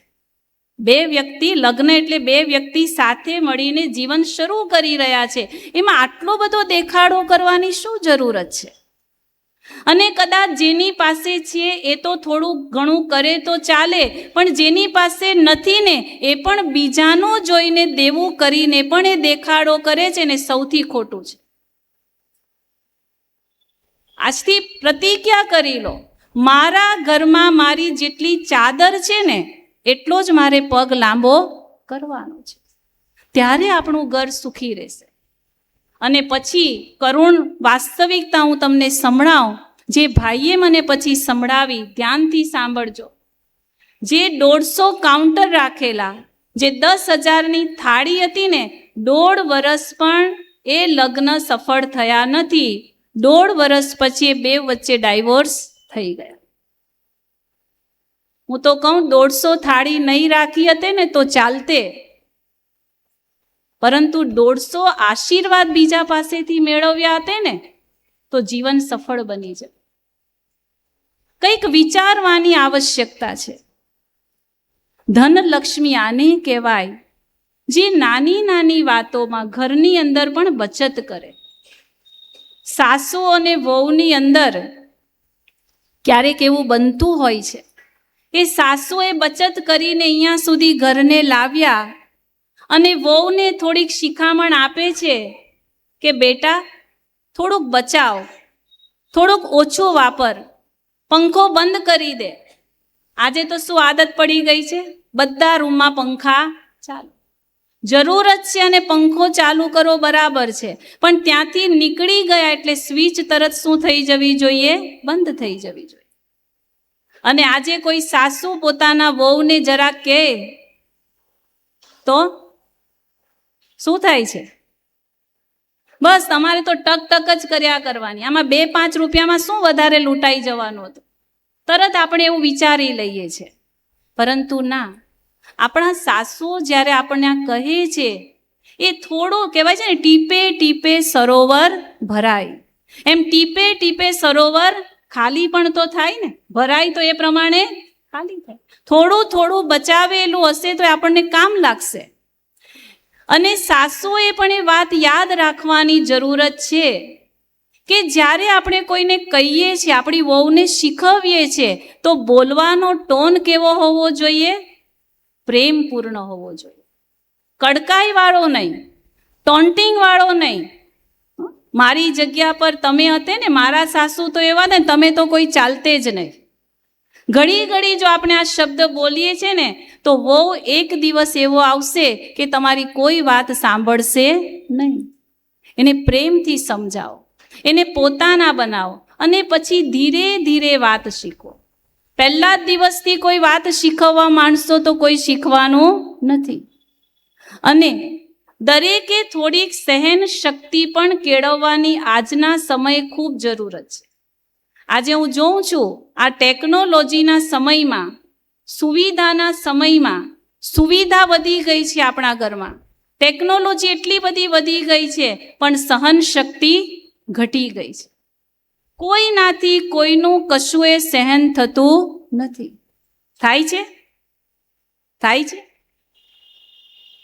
2 વ્યક્તિ, લગ્ન એટલે 2 વ્યક્તિ સાથે મળીને જીવન શરૂ કરી રહ્યા છે. એમાં આટલો બધો દેખાડો કરવાની શું જરૂરત છે? અને કદાચ જેની પાસે છે એ તો થોડું ઘણું કરે તો ચાલે, પણ જેની પાસે નથી ને એ પણ બીજાનું જોઈને દેવું કરીને પણ એ દેખાડો કરે છે ને, સૌથી ખોટું છે. આજથી પ્રતિજ્ઞા કરી લો, મારા ઘરમાં મારી જેટલી ચાદર છે ને એટલો જ મારે પગ લાંબો કરવાનો છે, ત્યારે આપણું ઘર સુખી રહેશે. અને પછી કરુણ વાસ્તવિકતા હું તમને સંભળાવું, જે ભાઈએ મને પછી સંભળાવી, ધ્યાનથી સાંભળજો. જે 150 કાઉન્ટર રાખેલા, જે 10,000ની થાળી હતી ને, 1.5 વર્ષ પણ એ લગ્ન સફળ થયા નથી. 1.5 વર્ષ પછી એ બે વચ્ચે ડાયવોર્સ થઈ ગયા. હું તો કહું 150 થાળી નહીં રાખી હતી ને તો ચાલતે, પરંતુ 150 આશીર્વાદ બીજા પાસેથી મેળવ્યા હતા ને તો જીવન સફળ બની જાય. કંઈક વિચારવાની આવશ્યકતા છે. ધનલક્ષ્મી આને કહેવાય જે નાની નાની વાતોમાં ઘરની અંદર પણ બચત કરે. સાસુ અને વહુની અંદર ક્યારેક એવું બનતું હોય છે કે સાસુએ બચત કરીને અહીંયા સુધી ઘરને લાવ્યા અને વહુને થોડીક શિખામણ આપે છે કે બેટા થોડુંક બચાવ, થોડુંક ઓછું વાપર, પંખો બંધ કરી દે. આજે તો શું આદત પડી ગઈ છે, બધા રૂમમાં પંખા ચાલુ. જરૂરત છે અને પંખો ચાલુ કરો બરાબર છે, પણ ત્યાંથી નીકળી ગયા એટલે સ્વિચ તરત શું થઈ જવી જોઈએ, બંધ થઈ જવી જોઈએ. અને આજે કોઈ સાસુ પોતાના વહુને જરા કહે તો શું થાય છે? બસ તમારે તો ટક ટક જ કર્યા કરવાની, આમાં 2-5 રૂપિયામાં શું વધારે લૂંટાઈ જવાનું હતું, તરત આપણે એવું વિચારી લઈએ છીએ. પરંતુ ના, આપણા સાસુઓ જ્યારે આપણને આ કહે છે એ થોડું કહેવાય છે ને, ટીપે ટીપે સરોવર ભરાય. એમ ટીપે ટીપે સરોવર ખાલી પણ તો થાય ને, ભરાય તો એ પ્રમાણે ખાલી થાય. થોડું થોડું બચાવેલું હશે તો આપણને કામ લાગશે. અને સાસુએ પણ એ વાત યાદ રાખવાની જરૂરત છે કે જ્યારે આપણે કોઈને કહીએ છીએ, આપણી વહુને શીખવીએ છીએ, તો બોલવાનો ટોન કેવો હોવો જોઈએ? પ્રેમપૂર્ણ હોવો જોઈએ. કડકાઈ વાળો નહીં, ટોન્ટિંગ વાળો નહીં. મારી જગ્યા પર તમે હતે ને, મારા સાસુ તો એવા ને, તમે તો કોઈ ચાલતે જ નહીં. ઘડી ઘડી જો આપણે આ શબ્દ બોલીએ છીએ ને તો વહુ એક દિવસ એવો આવશે કે તમારી કોઈ વાત સાંભળશે નહીં. એને પ્રેમથી સમજાવો, એને પોતાના બનાવો અને પછી ધીરે ધીરે વાત શીખો. પહેલા જ દિવસથી કોઈ વાત શીખવવા માંડશો તો કોઈ શીખવાનું નથી. અને દરેકે થોડીક સહન શક્તિ પણ કેળવવાની આજના સમયે ખૂબ જરૂરત છે. આજે હું જોઉં છું આ ટેકનોલોજીના સમયમાં, સુવિધાના સમયમાં, સુવિધા વધી ગઈ છે આપણા ઘરમાં, ટેકનોલોજી એટલી બધી વધી ગઈ છે, પણ સહન શક્તિ ઘટી ગઈ છે. કોઈનાથી કોઈનું કશું એ સહન થતું નથી. થાય છે? થાય છે?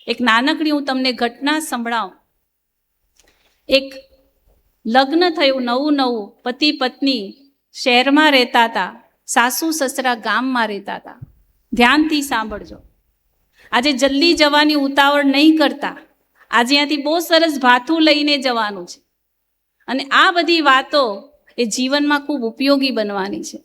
એક નાનકડી હું તમને ઘટના સંભળાવું. એક લગ્ન થયું, નવું નવું, પતિ પત્ની શહેરમાં રહેતા હતા, સાસુ સસરા ગામમાં રહેતા હતા. ધ્યાનથી સાંભળજો. આજે જલ્દી જવાની ઉતાવળ નહીં કરતા. આજે અહીંયાથી બહુ સરસ ભાથું લઈને જવાનું છે. અને આ બધી વાતો એ જીવનમાં ખૂબ ઉપયોગી બનવાની છે.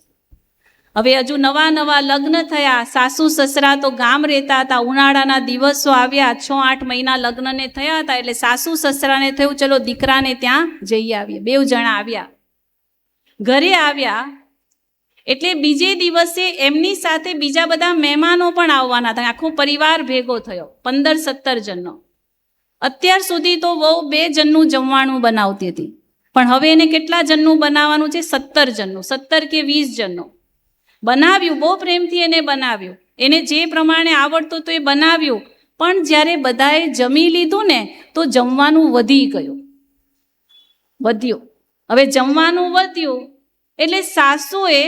હવે હજુ નવા નવા લગ્ન થયા, સાસુ સસરા તો ગામ રહેતા હતા. ઉનાળાના દિવસો આવ્યા, 6-8 મહિના લગ્નને થયા હતા. એટલે સાસુ સસરાને થયું ચલો દીકરાને ત્યાં જઈ આવીએ. 2 જણા આવ્યા. ઘરે આવ્યા એટલે બીજે દિવસે એમની સાથે બીજા બધા મહેમાનો પણ આવવાના હતા. આખો પરિવાર ભેગો થયો, 15-17 જણનો. અત્યાર સુધી તો વહુ 2 જણનું જમવાનું બનાવતી હતી, પણ હવે એને કેટલા જણનું બનાવવાનું છે? 17 જણનું, 17 કે 20 જણનું બનાવ્યું. બહુ પ્રેમથી એને બનાવ્યું, એને જે પ્રમાણે આવડતું તો એ બનાવ્યું. પણ જ્યારે બધાએ જમી લીધું ને તો જમવાનું વધી ગયું, વધ્યું. હવે જમવાનું વધ્યું એટલે સાસુએ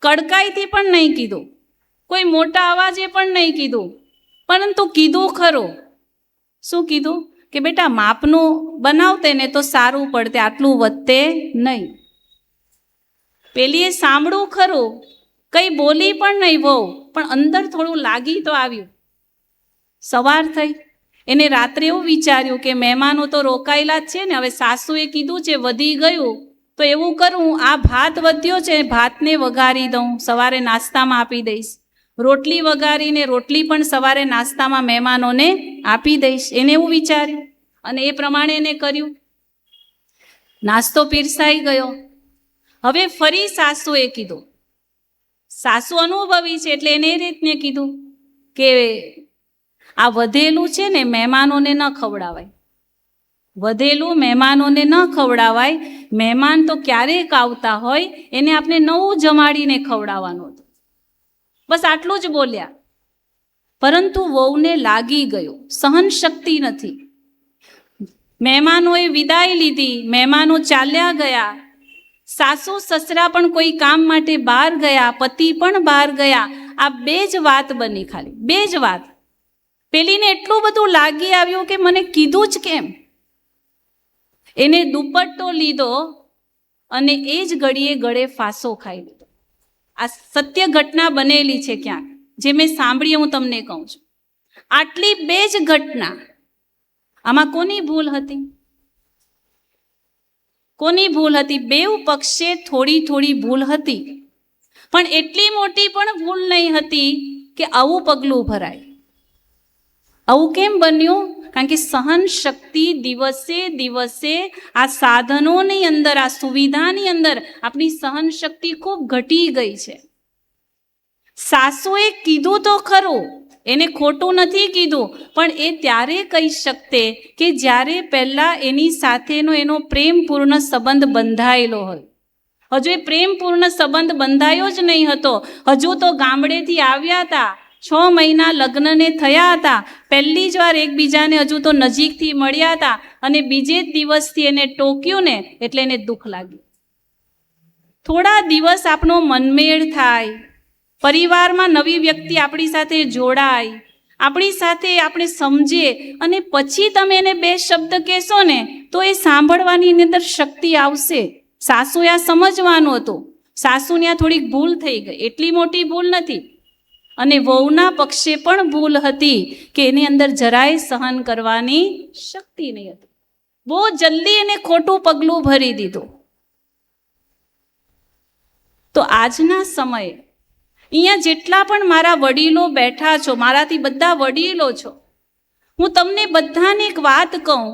કડકાઈથી પણ નહીં કીધું, કોઈ મોટા અવાજે પણ નહીં કીધું, પરંતુ કીધું ખરું. શું કીધું? કે બેટા માપનું બનાવતે ને તો સારું પડતે, આટલું વધતે નહીં. પેલીએ સાંભળું ખરું, કંઈ બોલી પણ નહીં વહુ, પણ અંદર થોડું લાગી તો આવ્યું. સવાર થઈ, એને રાત્રે એવું વિચાર્યું કે મહેમાનો તો રોકાયેલા જ છે ને, હવે સાસુએ કીધું છે વધી ગયું તો એવું કરું, આ ભાત વધ્યો છે, ભાતને વઘારી દઉં, સવારે નાસ્તામાં આપી દઈશ. રોટલી વઘારીને રોટલી પણ સવારે નાસ્તામાં મહેમાનોને આપી દઈશ. એને એવું વિચાર્યું અને એ પ્રમાણે એને કર્યું. નાસ્તો પીરસાઈ ગયો. હવે ફરી સાસુએ કીધું, સાસુ અનુભવી છે એટલે એને એ રીતને કીધું કે આ વધેલું છે ને મહેમાનોને ન ખવડાવાય, વધેલું મહેમાનોને ન ખવડાવાય. મહેમાન તો ક્યારેક આવતા હોય, એને આપણે નવું જમાડીને ખવડાવવાનું હતું. બસ આટલું જ બોલ્યા. પરંતુ વહુને લાગી ગયું, સહન શક્તિ નથી. મહેમાનોએ વિદાય લીધી, મહેમાનો ચાલ્યા ગયા. સાસુ સસરા પણ કોઈ કામ માટે બહાર ગયા, પતિ પણ બહાર ગયા. આ બે જ વાત બની, ખાલી બે જ વાત. પેલીને એટલું બધું લાગી આવ્યું કે મને કીધું જ કેમ. એને દુપટ્ટો લીધો અને એ જ ઘડીએ ગળે ફાંસો ખાઈ લીધો. આ સત્ય ઘટના બનેલી છે ક્યાંક, જે મેં સાંભળી, હું તમને કહું છું. આટલી બે જ ઘટના, આમાં કોની ભૂલ હતી? કોની ભૂલ હતી? બેઉ પક્ષે થોડી થોડી ભૂલ હતી, પણ એટલી મોટી પણ ભૂલ નહીં હતી કે આવું પગલું ભરાય. આવું કેમ બન્યું? કારણ કે સહન શક્તિ દિવસે દિવસે આ સાધનોની અંદર, આ સુવિધાની અંદર આપણી સહન શક્તિ ખૂબ ઘટી ગઈ છે. સાસુએ કીધું તો ખરું, એને ખોટું નથી કીધું, પણ એ ત્યારે કહી શકતે કે જ્યારે પહેલાં એની સાથેનો એનો પ્રેમપૂર્ણ સંબંધ બંધાયેલો હોય. હજુ એ પ્રેમપૂર્ણ સંબંધ બંધાયો જ નહીં હતો. હજુ તો ગામડેથી આવ્યા હતા, 6 મહિના લગ્નને થયા હતા, પહેલી જ વાર એકબીજાને હજુ તો નજીકથી મળ્યા હતા, અને બીજે જ દિવસથી એને ટોક્યું ને એટલે એને દુઃખ લાગ્યું. થોડા દિવસ આપણો મનમેળ થાય, પરિવારમાં નવી વ્યક્તિ આપણી સાથે જોડાય, આપણી સાથે આપણે સમજીએ, અને પછી તમે એને 2 શબ્દ કહેશો ને તો એ સાંભળવાની અંદર શક્તિ આવશે. સાસુએ આ સમજવાનું હતું. સાસુને આ થોડીક ભૂલ થઈ ગઈ, એટલી મોટી ભૂલ નથી. અને વહુના પક્ષે પણ ભૂલ હતી કે એની અંદર જરાય સહન કરવાની શક્તિ નહીં હતી. બહુ જલ્દી એને ખોટું પગલું ભરી દીધું. તો આજના સમયે અહીંયા જેટલા પણ મારા વડીલો બેઠા છો, મારાથી બધા વડીલો છો, હું તમને બધાને એક વાત કહું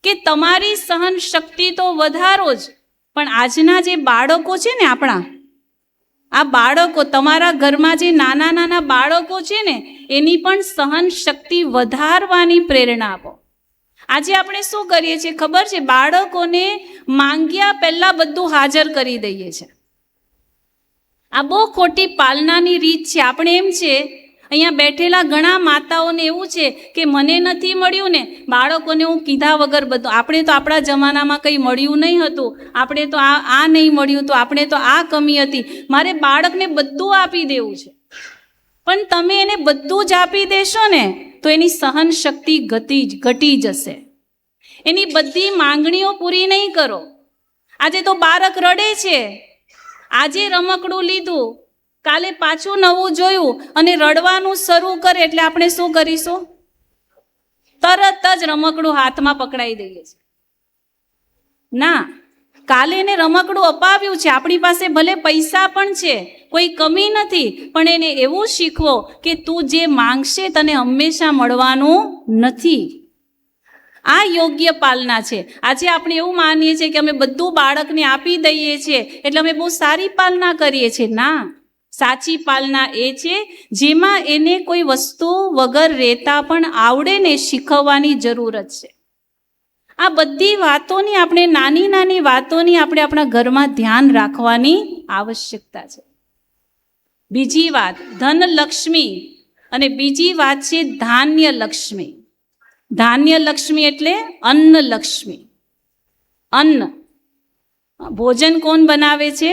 કે તમારી સહન શક્તિ તો વધારો જ, પણ આજના જે બાળકો છે ને, આપણા આ બાળકો, તમારા ઘરમાં જે નાના નાના બાળકો છે ને, એની પણ સહન શક્તિ વધારવાની પ્રેરણા આપો. આજે આપણે શું કરીએ છીએ ખબર છે? બાળકોને માંગ્યા પહેલાં બધું હાજર કરી દઈએ છીએ. આ બહુ ખોટી પાલનાની રીત છે. આપણે એમ છે, અહીંયા બેઠેલા ઘણા માતાઓને એવું છે કે મને નથી મળ્યું ને, બાળકોને હું કીધા વગર બધું. આપણે તો આપણા જમાનામાં કંઈ મળ્યું નહીં હતું, આપણે તો આ નહીં મળ્યું, તો આપણે તો આ કમી હતી, મારે બાળકને બધું આપી દેવું છે. પણ તમે એને બધું જ આપી દેશો ને તો એની સહન શક્તિ ઘટી જશે. એની બધી માંગણીઓ પૂરી નહીં કરો. આજે તો બાળક રડે છે, આજે રમકડું લીધું, કાલે પાછું નવું જોયું અને રડવાનું શરૂ કરે એટલે આપણે શું કરીશું? તરત જ રમકડું હાથમાં પકડાઈ દઈએ છીએ. ના, કાલે એને રમકડું અપાવ્યું છે, આપણી પાસે ભલે પૈસા પણ છે, કોઈ કમી નથી, પણ એને એવું શીખવો કે તું જે માંગશે તને હંમેશા મળવાનું નથી. આ યોગ્ય પાલના છે. આજે આપણે એવું માનીએ છીએ કે અમે બધું બાળકને આપી દઈએ છીએ એટલે અમે બહુ સારી પાલના કરીએ છીએ. ના, સાચી પાલના એ છે જેમાં એને કોઈ વસ્તુ વગર રહેતા પણ આવડે ને શીખવવાની જરૂરત છે. આ બધી વાતોની આપણે, નાની નાની વાતોની આપણે આપણા ઘરમાં ધ્યાન રાખવાની આવશ્યકતા છે. બીજી વાત ધનલક્ષ્મી, અને બીજી વાત છે ધાન્ય લક્ષ્મી. ધાન્ય લક્ષ્મી એટલે અન્ન લક્ષ્મી. અન્ન, ભોજન કોણ બનાવે છે?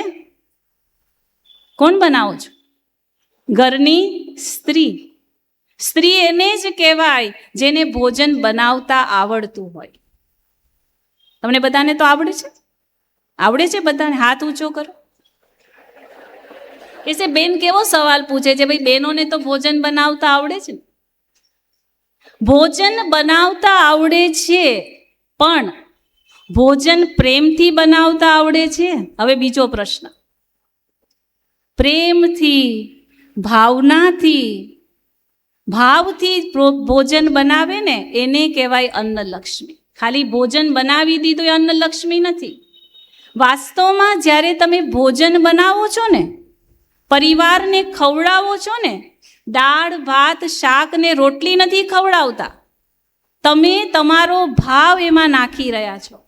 કોણ બનાવો છો? ઘરની સ્ત્રી. સ્ત્રી એને જ કહેવાય જેને ભોજન બનાવતા આવડતું હોય. તમને બધાને તો આવડે છે? આવડે છે બધાને? હાથ ઊંચો કરો. કે બેન કેવો સવાલ પૂછે છે, ભાઈ બહેનોને તો ભોજન બનાવતા આવડે છે ને? ભોજન બનાવતા આવડે છે, પણ ભોજન પ્રેમથી બનાવતા આવડે છે? હવે બીજો પ્રશ્ન. પ્રેમથી, ભાવનાથી, ભાવથી ભોજન બનાવે ને એને કહેવાય અન્નલક્ષ્મી. ખાલી ભોજન બનાવી દીધું એ અન્નલક્ષ્મી નથી. વાસ્તવમાં જ્યારે તમે ભોજન બનાવો છો ને, પરિવારને ખવડાવો છો ને, દાળ ભાત શાક ને રોટલી નથી ખવડાવતા, તમે તમારો ભાવ એમાં નાખી રહ્યા છો,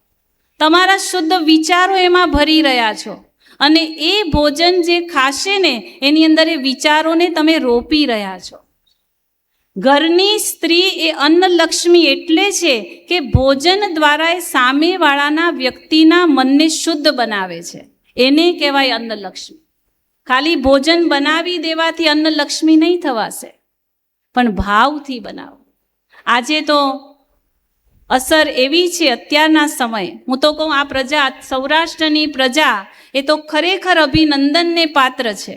તમારા શુદ્ધ વિચારો એમાં ભરી રહ્યા છો, અને એ ભોજન જે ખાશે ને એની અંદર એ વિચારોને તમે રોપી રહ્યા છો. ઘરની સ્ત્રી એ અન્નલક્ષ્મી એટલે છે કે ભોજન દ્વારા એ સામેવાળાના વ્યક્તિના મનને શુદ્ધ બનાવે છે, એને કહેવાય અન્નલક્ષ્મી. ખાલી ભોજન બનાવી દેવાથી અન્નલક્ષ્મી નહીં થવાશે, પણ ભાવથી બનાવો. આજે તો અસર એવી છે અત્યારના સમય, હું તો કહું આ પ્રજા, સૌરાષ્ટ્રની પ્રજા એ તો ખરેખર અભિનંદનને પાત્ર છે,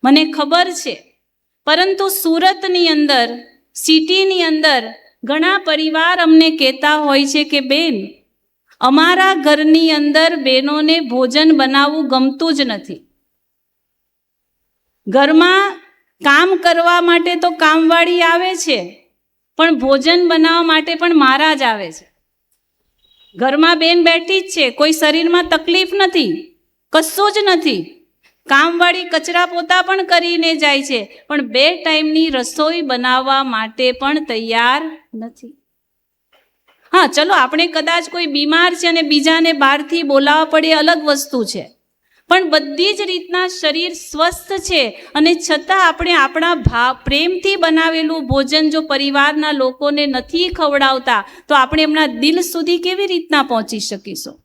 મને ખબર છે. પરંતુ સુરતની અંદર, સિટીની અંદર ઘણા પરિવાર અમને કહેતા હોય છે કે બેન, અમારા ઘરની અંદર બહેનોને ભોજન બનાવવું ગમતું જ નથી. ઘરમાં કામ કરવા માટે તો કામવાળી આવે છે, પણ ભોજન બનાવવા માટે પણ મારા જ આવે છે. ઘરમાં બેન બેઠી જ છે, કોઈ શરીરમાં તકલીફ નથી, કશું જ નથી. કામવાળી કચરા પોતા પણ કરીને જાય છે, પણ 2 ટાઈમની રસોઈ બનાવવા માટે પણ તૈયાર નથી. હા, ચલો આપણે કદાચ કોઈ બીમાર છે અને બીજાને બહારથી બોલાવવા પડે, અલગ વસ્તુ છે, પણ બધી જ રીતના શરીર સ્વસ્થ છે અને છતાં આપણે આપણા પ્રેમથી બનાવેલું ભોજન જો પરિવારના લોકોને નથી ખવડાવતા તો આપણે એમના દિલ સુધી કેવી રીતના પહોંચી શકીશું?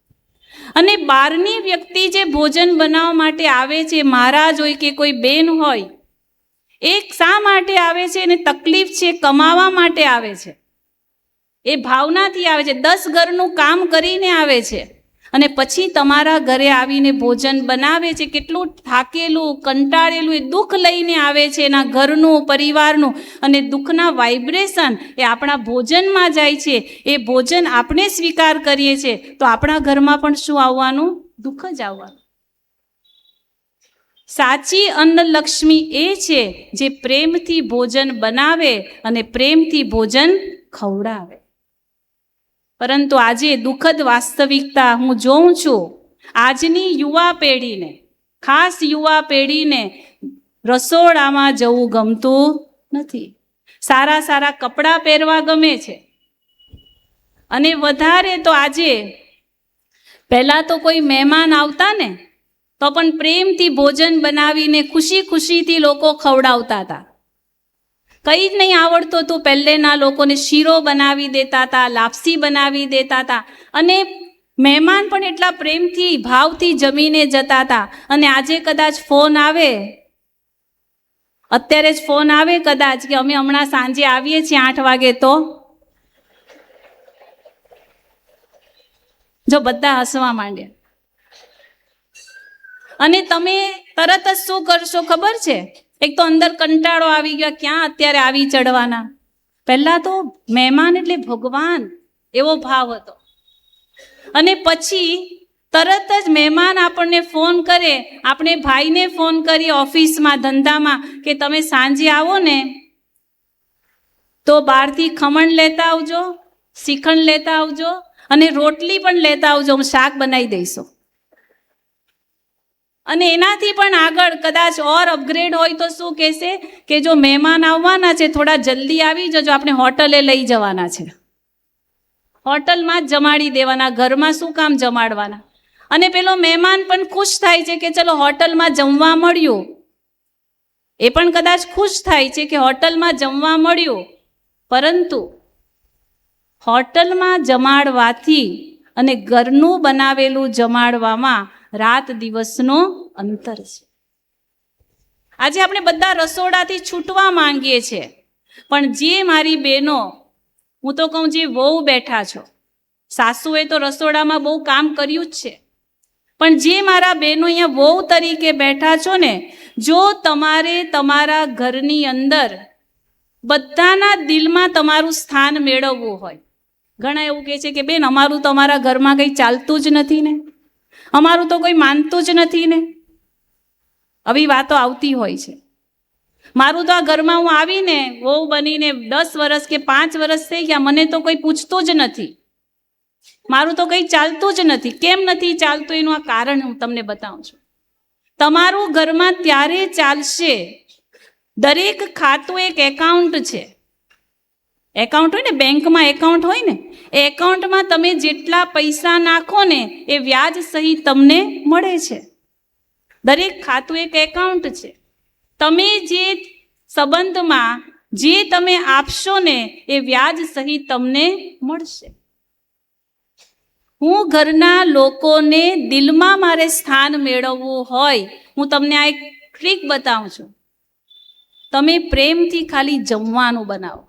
અને બહારની વ્યક્તિ જે ભોજન બનાવવા માટે આવે છે, મહારાજ હોય કે કોઈ બેન હોય, એ શા માટે આવે છે? એને તકલીફ છે, કમાવા માટે આવે છે, એ ભાવનાથી આવે છે, 10 ઘરનું કામ કરીને આવે છે, અને પછી તમારા ઘરે આવીને ભોજન બનાવે છે. કેટલું થાકેલું, કંટાળેલું એ દુઃખ લઈને આવે છે, એના ઘરનું, પરિવારનું, અને દુઃખના વાઇબ્રેશન એ આપણા ભોજનમાં જાય છે. એ ભોજન આપણે સ્વીકાર કરીએ છીએ તો આપણા ઘરમાં પણ શું આવવાનું? દુઃખ જ આવવાનું. સાચી અન્નલક્ષ્મી એ છે જે પ્રેમથી ભોજન બનાવે અને પ્રેમથી ભોજન ખવડાવે. પરંતુ આજે દુઃખદ વાસ્તવિકતા હું જોઉં છું, આજની યુવા પેઢીને, ખાસ યુવા પેઢીને રસોડામાં જવું ગમતું નથી. સારા સારા કપડાં પહેરવા ગમે છે, અને વધારે તો આજે, પહેલાં તો કોઈ મહેમાન આવતા ને તો પણ પ્રેમથી ભોજન બનાવીને ખુશી ખુશીથી લોકો ખવડાવતા હતા. કંઈ જ નહીં આવડતું હતું, પહેલેના લોકોને શીરો બનાવી દેતા હતા, લાપસી બનાવી દેતા હતા, અને મહેમાન પણ એટલા પ્રેમથી, ભાવથી જમીને જતા હતા. અને આજે કદાચ ફોન આવે, અત્યારે જ ફોન આવે કદાચ કે અમે હમણાં સાંજે આવીએ છીએ 8 વાગે, તો જો બધા હસવા માંડ્યા. અને તમે તરત જ શું કરશો ખબર છે? એક તો અંદર કંટાળો આવી ગયો, ક્યાં અત્યારે આવી ચડવાના. પહેલાં તો મહેમાન એટલે ભગવાન એવો ભાવ હતો, અને પછી તરત જ મહેમાન આપણને ફોન કરે, આપણે ભાઈને ફોન કરીએ ઓફિસમાં, ધંધામાં, કે તમે સાંજે આવો ને તો બહારથી ખમણ લેતા આવજો, શ્રીખંડ લેતા આવજો, અને રોટલી પણ લેતા આવજો, હું શાક બનાવી દઈશું. અને એનાથી પણ આગળ કદાચ ઓર અપગ્રેડ હોય તો શું કહેશે કે જો મહેમાન આવવાના છે, થોડા જલ્દી આવી જજો, આપણે હોટલે લઈ જવાના છે, હોટલમાં જ જમાડી દેવાના, ઘરમાં શું કામ જમાડવાના. અને પેલો મહેમાન પણ ખુશ થાય છે કે ચલો હોટલમાં જમવા મળ્યું, એ પણ કદાચ ખુશ થાય છે કે હોટલમાં જમવા મળ્યું. પરંતુ હોટલમાં જમાડવાથી અને ઘરનું બનાવેલું જમાડવામાં રાત દિવસનો અંતર છે. આજે આપણે બધા રસોડાથી છૂટવા માંગીએ છીએ, પણ જે મારી બહેનો, હું તો કહું જે વહુ બેઠા છો, સાસુએ તો રસોડામાં બહુ કામ કર્યું જ છે, પણ જે મારા બહેનો અહીંયા વહુ તરીકે બેઠા છો ને, જો તમારે તમારા ઘરની અંદર બધાના દિલમાં તમારું સ્થાન મેળવવું હોય, ઘણા એવું કહે છે કે બેન અમારું તો અમારા ઘરમાં કંઈ ચાલતું જ નથી ને, અમારું તો કોઈ માનતું જ નથી ને, આવી વાતો આવતી હોય છે. મારું તો આ ઘરમાં હું આવીને વહુ બનીને 10 વર્ષ કે 5 વર્ષ થઈ ગયા, મને તો કોઈ પૂછતું જ નથી. મારું તો કંઈ ચાલતું જ નથી. કેમ નથી ચાલતું એનું આ કારણ હું તમને બતાવું છું. તમારું ઘરમાં ત્યારે ચાલશે, દરેક ખાતું એક એકાઉન્ટ છે. એકાઉન્ટ હોય ને, બેંકમાં એકાઉન્ટ હોય ને, એ એકાઉન્ટમાં તમે જેટલા પૈસા નાખો ને એ વ્યાજ સહિત તમને મળે છે. દરેક ખાતું એક એકાઉન્ટ છે. તમે જે સંબંધમાં જે તમે આપશો ને એ વ્યાજ સહિત તમને મળશે. હું ઘરના લોકોને દિલમાં મારે સ્થાન મેળવવું હોય, હું તમને આ એક ટ્રીક બતાવું છું. તમે પ્રેમથી ખાલી જમવાનું બનાવો,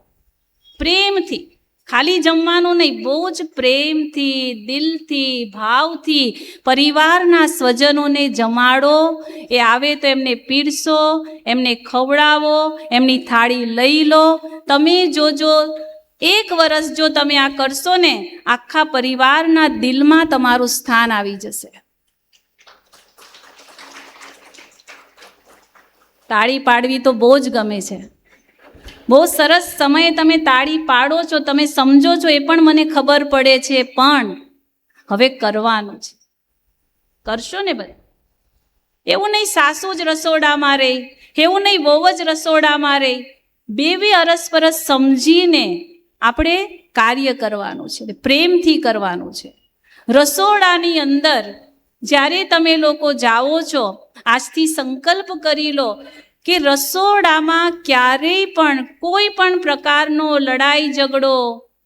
પ્રેમથી, ખાલી જમવાનું નહીં, બહુ જ પ્રેમથી, દિલથી, ભાવથી પરિવારના સ્વજનોને જમાડો. એ આવે તો એમને પીરસો, એમને ખવડાવો, એમની થાળી લઈ લો. તમે જોજો, 1 વર્ષ જો તમે આ કરશો ને, આખા પરિવારના દિલમાં તમારું સ્થાન આવી જશે. તાળી પાડવી તો બહુ જ ગમે છે. બહુ સરસ સમયે તમે તાળી પાડો છો, તમે સમજો છો, એ પણ મને ખબર પડે છે. પણ હવે કરવાનું છે, કરશો ને બધા. એવું નહીં સાસુ જ રસોડામાં રહે, એવું નહીં વહુ જ રસોડામાં રહે. બે અરસપરસ સમજીને આપણે કાર્ય કરવાનું છે, પ્રેમથી કરવાનું છે. રસોડાની અંદર જ્યારે તમે લોકો જાઓ છો, આજથી સંકલ્પ કરી લો કે રસોડામાં ક્યારેય પણ કોઈ પણ પ્રકારનો લડાઈ ઝઘડો,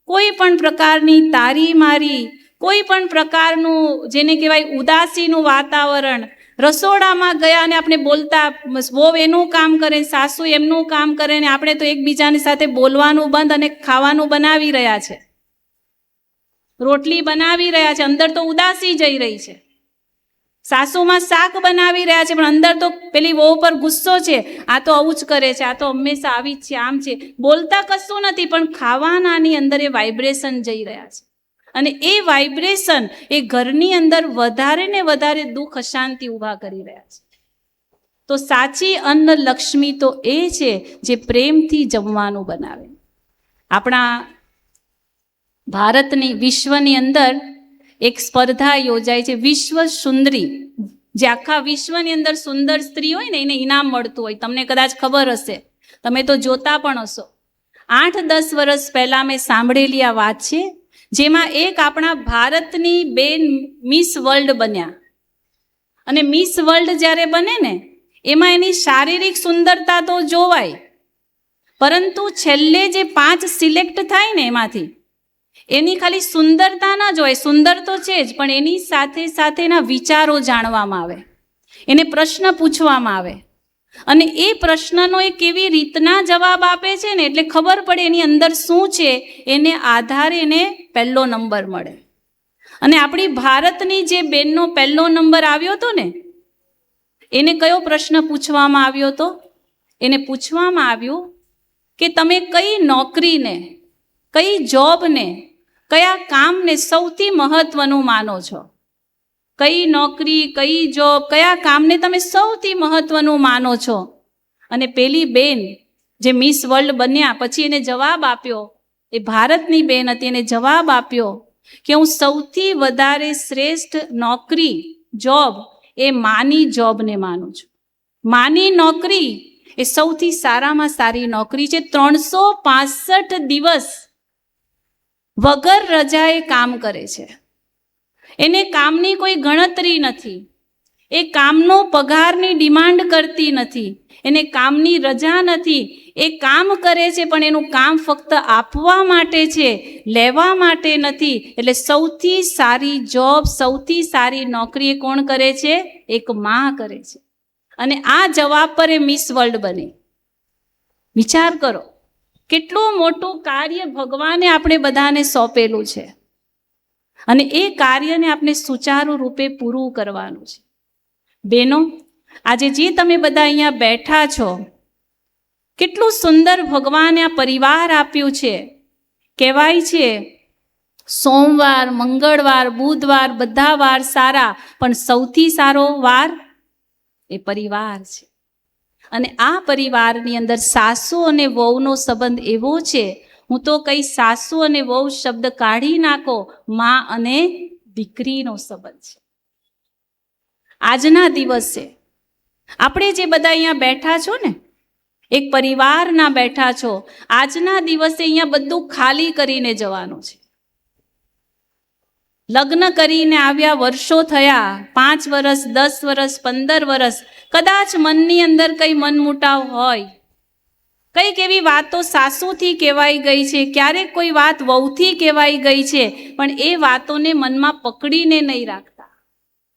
કોઈ પણ પ્રકારની તારી મારી, કોઈ પણ પ્રકારનું જેને કહેવાય ઉદાસીનું વાતાવરણ, રસોડામાં ગયા અને આપણે બોલતા, વહુ એનું કામ કરે, સાસુ એમનું કામ કરે ને આપણે તો એકબીજાની સાથે બોલવાનું બંધ અને ખાવાનું બનાવી રહ્યા છે, રોટલી બનાવી રહ્યા છે, અંદર તો ઉદાસી જઈ રહી છે. સાસુમાં શાક બનાવી રહ્યા છે પણ અંદર તો પેલી વહુ પર ગુસ્સો છે, આ તો આવું જ કરે છે, આ તો હંમેશા આવી જ છે, આમ છે. બોલતા કશું નથી પણ ખાવાનાની અંદર એ વાઇબ્રેશન જઈ રહ્યા છે. અને એ વાઇબ્રેશન એ ઘરની અંદર વધારે ને વધારે દુઃખ અશાંતિ ઊભા કરી રહ્યા છે. તો સાચી અન્ન લક્ષ્મી તો એ છે જે પ્રેમથી જમવાનું બનાવે. આપણા ભારતની, વિશ્વની અંદર એક સ્પર્ધા યોજાય છે, વિશ્વ સુંદરી, જે આખા વિશ્વની અંદર સુંદર સ્ત્રી હોય ને એને ઇનામ મળતું હોય. તમને કદાચ ખબર હશે, તમે તો જોતા પણ હશો. 8-10 વર્ષ પહેલા મેં સાંભળેલી આ વાત છે, જેમાં એક આપણા ભારતની બેન મિસ વર્લ્ડ બન્યા. અને મિસ વર્લ્ડ જ્યારે બને ને એમાં એની શારીરિક સુંદરતા તો જોવાય, પરંતુ છેલ્લે જે 5 સિલેક્ટ થાય ને એમાંથી એની ખાલી સુંદરતા ના જોવાય, સુંદર તો છે જ, પણ એની સાથે સાથે એના વિચારો જાણવામાં આવે, એને પ્રશ્ન પૂછવામાં આવે અને એ પ્રશ્નનો એ કેવી રીતના જવાબ આપે છે ને એટલે ખબર પડે એની અંદર શું છે. એને આધારે એને પહેલો નંબર મળે. અને આપણી ભારતની જે બેનનો પહેલો નંબર આવ્યો હતો ને, એને કયો પ્રશ્ન પૂછવામાં આવ્યો હતો? એને પૂછવામાં આવ્યું કે તમે કઈ નોકરીને, કઈ જોબને, કયા કામને સૌથી મહત્વનું માનો છો? કઈ નોકરી, કઈ જોબ, કયા કામને તમે સૌથી મહત્વનું માનો છો? અને પેલી બેન જે મિસ વર્લ્ડ બન્યા પછી એને જવાબ આપ્યો, એ ભારતની બેન હતી, એને જવાબ આપ્યો કે હું સૌથી વધારે શ્રેષ્ઠ નોકરી, જોબ એ માની જોબને માનું છું. માની નોકરી એ સૌથી સારામાં સારી નોકરી છે. 365 દિવસ વગર રજાએ કામ કરે છે. એને કામની કોઈ ગણતરી નથી, એ કામનો પગારની ડિમાન્ડ કરતી નથી, એને કામની રજા નથી. એ કામ કરે છે પણ એનું કામ ફક્ત આપવા માટે છે, લેવા માટે નથી. એટલે સૌથી સારી જોબ, સૌથી સારી નોકરી એ કોણ કરે છે? એક માં કરે છે. અને આ જવાબ પર એ મિસ વર્લ્ડ બની. વિચાર કરો, કેટલું મોટું કાર્ય ભગવાને આપણે બધાને સોંપેલું છે અને એ કાર્યને આપણે સુચારુ રૂપે પૂરું કરવાનું છે. બહેનો, આજે જે તમે બધા અહીંયા બેઠા છો, કેટલું સુંદર ભગવાને આ પરિવાર આપ્યું છે. કહેવાય છે સોમવાર, મંગળવાર, બુધવાર બધા વાર સારા, પણ સૌથી સારો વાર એ પરિવાર છે. અને આ પરિવારની અંદર સાસુ અને વહુનો સંબંધ એવો છે, હું તો કઈ સાસુ અને વહુ શબ્દ કાઢી નાખો, માં અને દીકરીનો સંબંધ છે. આજના દિવસે આપણે જે બધા અહીંયા બેઠા છો ને, એક પરિવારના બેઠા છો, આજના દિવસે અહીંયા બધું ખાલી કરીને જવાનું છે. લગ્ન કરીને આવ્યા વર્ષો થયા, 5 વર્ષ, 10 વર્ષ, 15 વર્ષ, કદાચ મનની અંદર કઈ મનમુટાવ હોય, કઈક એવી વાતો સાસુથી કહેવાઈ ગઈ છે, ક્યારેક કોઈ વાત વહુથી કહેવાઈ ગઈ છે, પણ એ વાતોને મનમાં પકડીને નહીં રાખતા.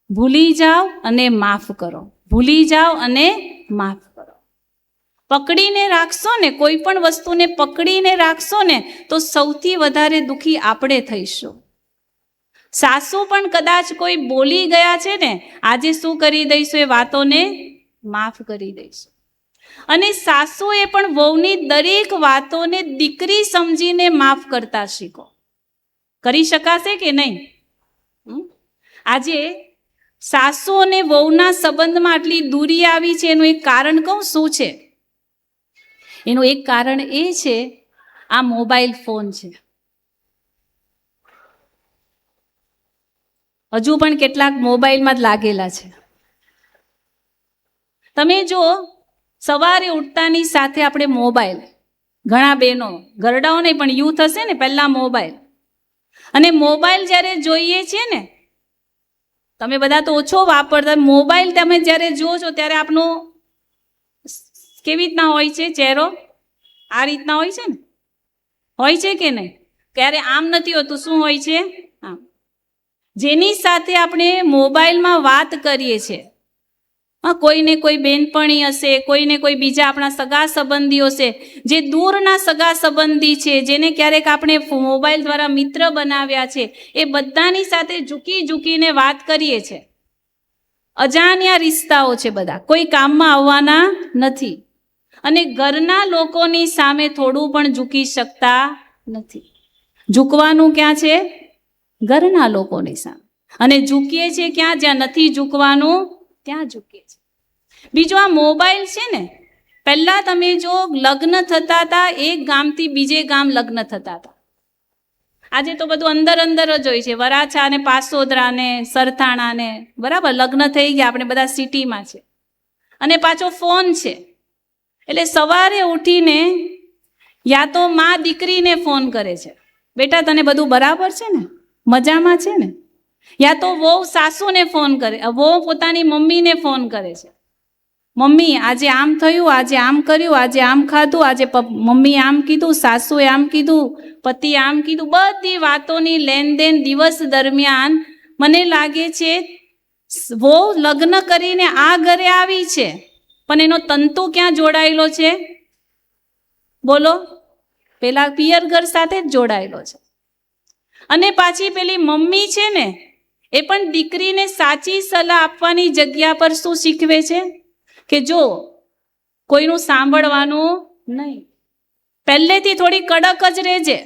ભૂલી જાઓ અને માફ કરો, ભૂલી જાઓ અને માફ કરો. પકડીને રાખશો ને, કોઈ પણ વસ્તુને પકડીને રાખશો ને, તો સૌથી વધારે દુઃખી આપણે થઈશું. સાસુ પણ કદાચ કોઈ બોલી ગયા છે ને, આજે શું કરી દઈશું? એ વાતોને માફ કરી દઈશું. અને સાસુએ પણ વહુની દરેક વાતોને દીકરી સમજીને માફ કરતા શીખો. કરી શકાશે કે નહીં? આજે સાસુ અને વહુના સંબંધમાં આટલી દૂરી આવી છે, એનું એક કારણ કહું શું છે? એનું એક કારણ એ છે, આ મોબાઈલ ફોન છે. હજુ પણ કેટલાક મોબાઈલમાં જ લાગેલા છે. તમે જો સવારે ઉઠતાની સાથે આપણે મોબાઈલ, ઘણા બહેનો, ઘરડાઓ નહીં પણ યુથ હશે ને, પહેલા મોબાઈલ, અને મોબાઈલ જ્યારે જોઈએ છીએ ને, તમે બધા તો ઓછો વાપરતા, મોબાઈલ તમે જ્યારે જુઓ છો ત્યારે આપનો કેવી રીતના હોય છે ચહેરો? આ રીતના હોય છે ને, હોય છે કે નહીં? ક્યારે આમ નથી હોતું. શું હોય છે? આમ. જેની સાથે આપણે મોબાઈલમાં વાત કરીએ છીએ, કોઈને કોઈ બેનપણી હશે, કોઈને કોઈ બીજા આપણા સગા સંબંધીઓ છે, જે દૂરના સગા સંબંધી છે, જેને ક્યારેક આપણે મોબાઈલ દ્વારા મિત્ર બનાવ્યા છે, એ બધાની સાથે ઝૂકી ઝૂકીને વાત કરીએ છીએ. અજાણ્યા રિશ્તાઓ છે બધા, કોઈ કામમાં આવવાના નથી, અને ઘરના લોકોની સામે થોડું પણ ઝૂકી શકતા નથી. ઝૂકવાનું ક્યાં છે? ઘરના લોકોની સામે. અને ઝૂકીએ છીએ ક્યાં? જ્યાં નથી ઝૂકવાનું ત્યાં ઝૂકીએ છીએ. બીજું આ મોબાઈલ છે ને, પહેલા તમે જો લગ્ન થતા હતા, એક ગામથી બીજે ગામ લગ્ન થતા હતા. આજે તો બધું અંદર અંદર જ હોય છે, વરાછા ને પાસોદરા ને સરથાણા ને, બરાબર, લગ્ન થઈ ગયા, આપણે બધા સિટીમાં છે, અને પાછો ફોન છે. એટલે સવારે ઉઠીને યા તો માં દીકરીને ફોન કરે છે, બેટા તને બધું બરાબર છે ને, મજામાં છે ને? યા તો વહુ સાસુને ફોન કરે, વહુ પોતાની મમ્મીને ફોન કરે છે, મમ્મી આજે આમ થયું, આજે આમ કર્યું, આજે આમ ખાધું, આજે મમ્મી આમ કીધું, સાસુએ આમ કીધું, પતિ આમ કીધું. બધી વાતોની લેનદેન દિવસ દરમિયાન. મને લાગે છે વહુ લગ્ન કરીને આ ઘરે આવી છે, પણ એનો તંતુ ક્યાં જોડાયેલો છે? બોલો, પેલા પિયર ઘર સાથે જ જોડાયેલો છે. અને પાછી પેલી મમ્મી છે ને, એ પણ દીકરીને સાચી સલાહ આપવાની જગ્યા પર શું શીખવે છે કે જો કોઈનું સાંભળવાનું નહીં. પહેલેથી થોડી કડક જ રહેજે.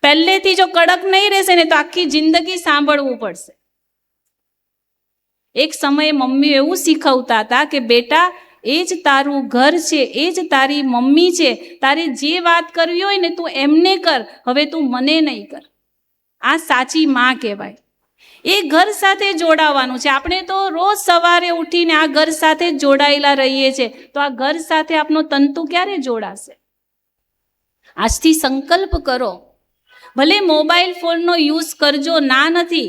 પહેલેથી જો કડક નહીં રહેશે ને તો આખી જિંદગી સાંભળવું પડશે. એક સમયે મમ્મી એવું શીખવતા હતા કે બેટા, એ જ તારું ઘર છે, એ જ તારી મમ્મી છે, તારે જે વાત કરવી હોય ને તું એમને કર, હવે તું મને નહીં કર. આ સાચી માં કહેવાય. એ ઘર સાથે જોડાવાનું છે. આપણે તો રોજ સવારે ઉઠીને આ ઘર સાથે જ જોડાયેલા રહીએ છીએ, તો આ ઘર સાથે આપનો તંતુ ક્યારે જોડાશે? આજથી સંકલ્પ કરો. ભલે મોબાઈલ ફોનનો યુઝ કરજો, ના નથી,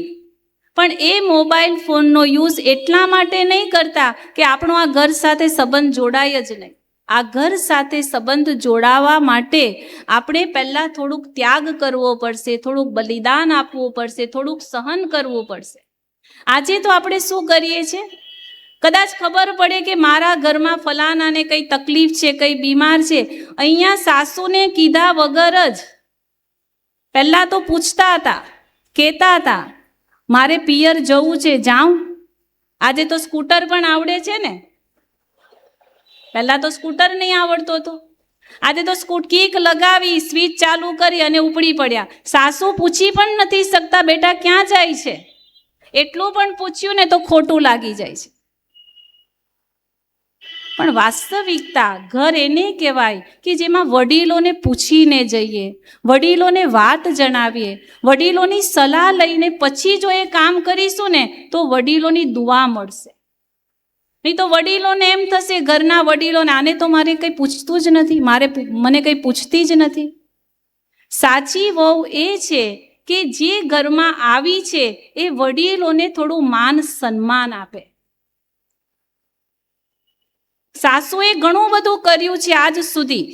પણ એ મોબાઈલ ફોનનો યુઝ એટલા માટે નહીં કરતા કે આપણો આ ઘર સાથે સંબંધ જોડાય જ નહીં. આ ઘર સાથે સંબંધ જોડાવા માટે આપણે પહેલાં થોડુંક ત્યાગ કરવો પડશે, થોડુંક બલિદાન આપવું પડશે, થોડુંક સહન કરવું પડશે. આજે તો આપણે શું કરીએ છીએ? કદાચ ખબર પડે કે મારા ઘરમાં ફલાણાને કંઈ તકલીફ છે, કંઈ બીમાર છે, અહીંયા સાસુને કીધા વગર જ પહેલાં તો પૂછતા હતા, કહેતા હતા મારે પિયર જવું છે, જાઉં. આજે તો સ્કૂટર પણ આવડે છે ને, પહેલાં તો સ્કૂટર નહીં આવડતો હતો. આજે તો કીક લગાવી, સ્વિચ ચાલુ કરી અને ઉપડી પડ્યા. સાસુ પૂછી પણ નથી શકતા બેટા ક્યાં જાય છે. એટલું પણ પૂછ્યું ને તો ખોટું લાગી જાય છે. પણ વાસ્તવિકતા ઘર એને કહેવાય કે જેમાં વડીલોને પૂછીને જઈએ, વડીલોને વાત જણાવીએ, વડીલોની સલાહ લઈને પછી જો એ કામ કરીશું ને તો વડીલોની દુઆ મળશે. નહીં તો વડીલોને એમ થશે, ઘરના વડીલોને, આને તો મારે કંઈ પૂછતું જ નથી, મને કંઈ પૂછતી જ નથી. સાચી વહુ એ છે કે જે ઘરમાં આવી છે એ વડીલોને થોડું માન સન્માન આપે. સાસુએ ઘણું બધું કર્યું છે આજ સુધી,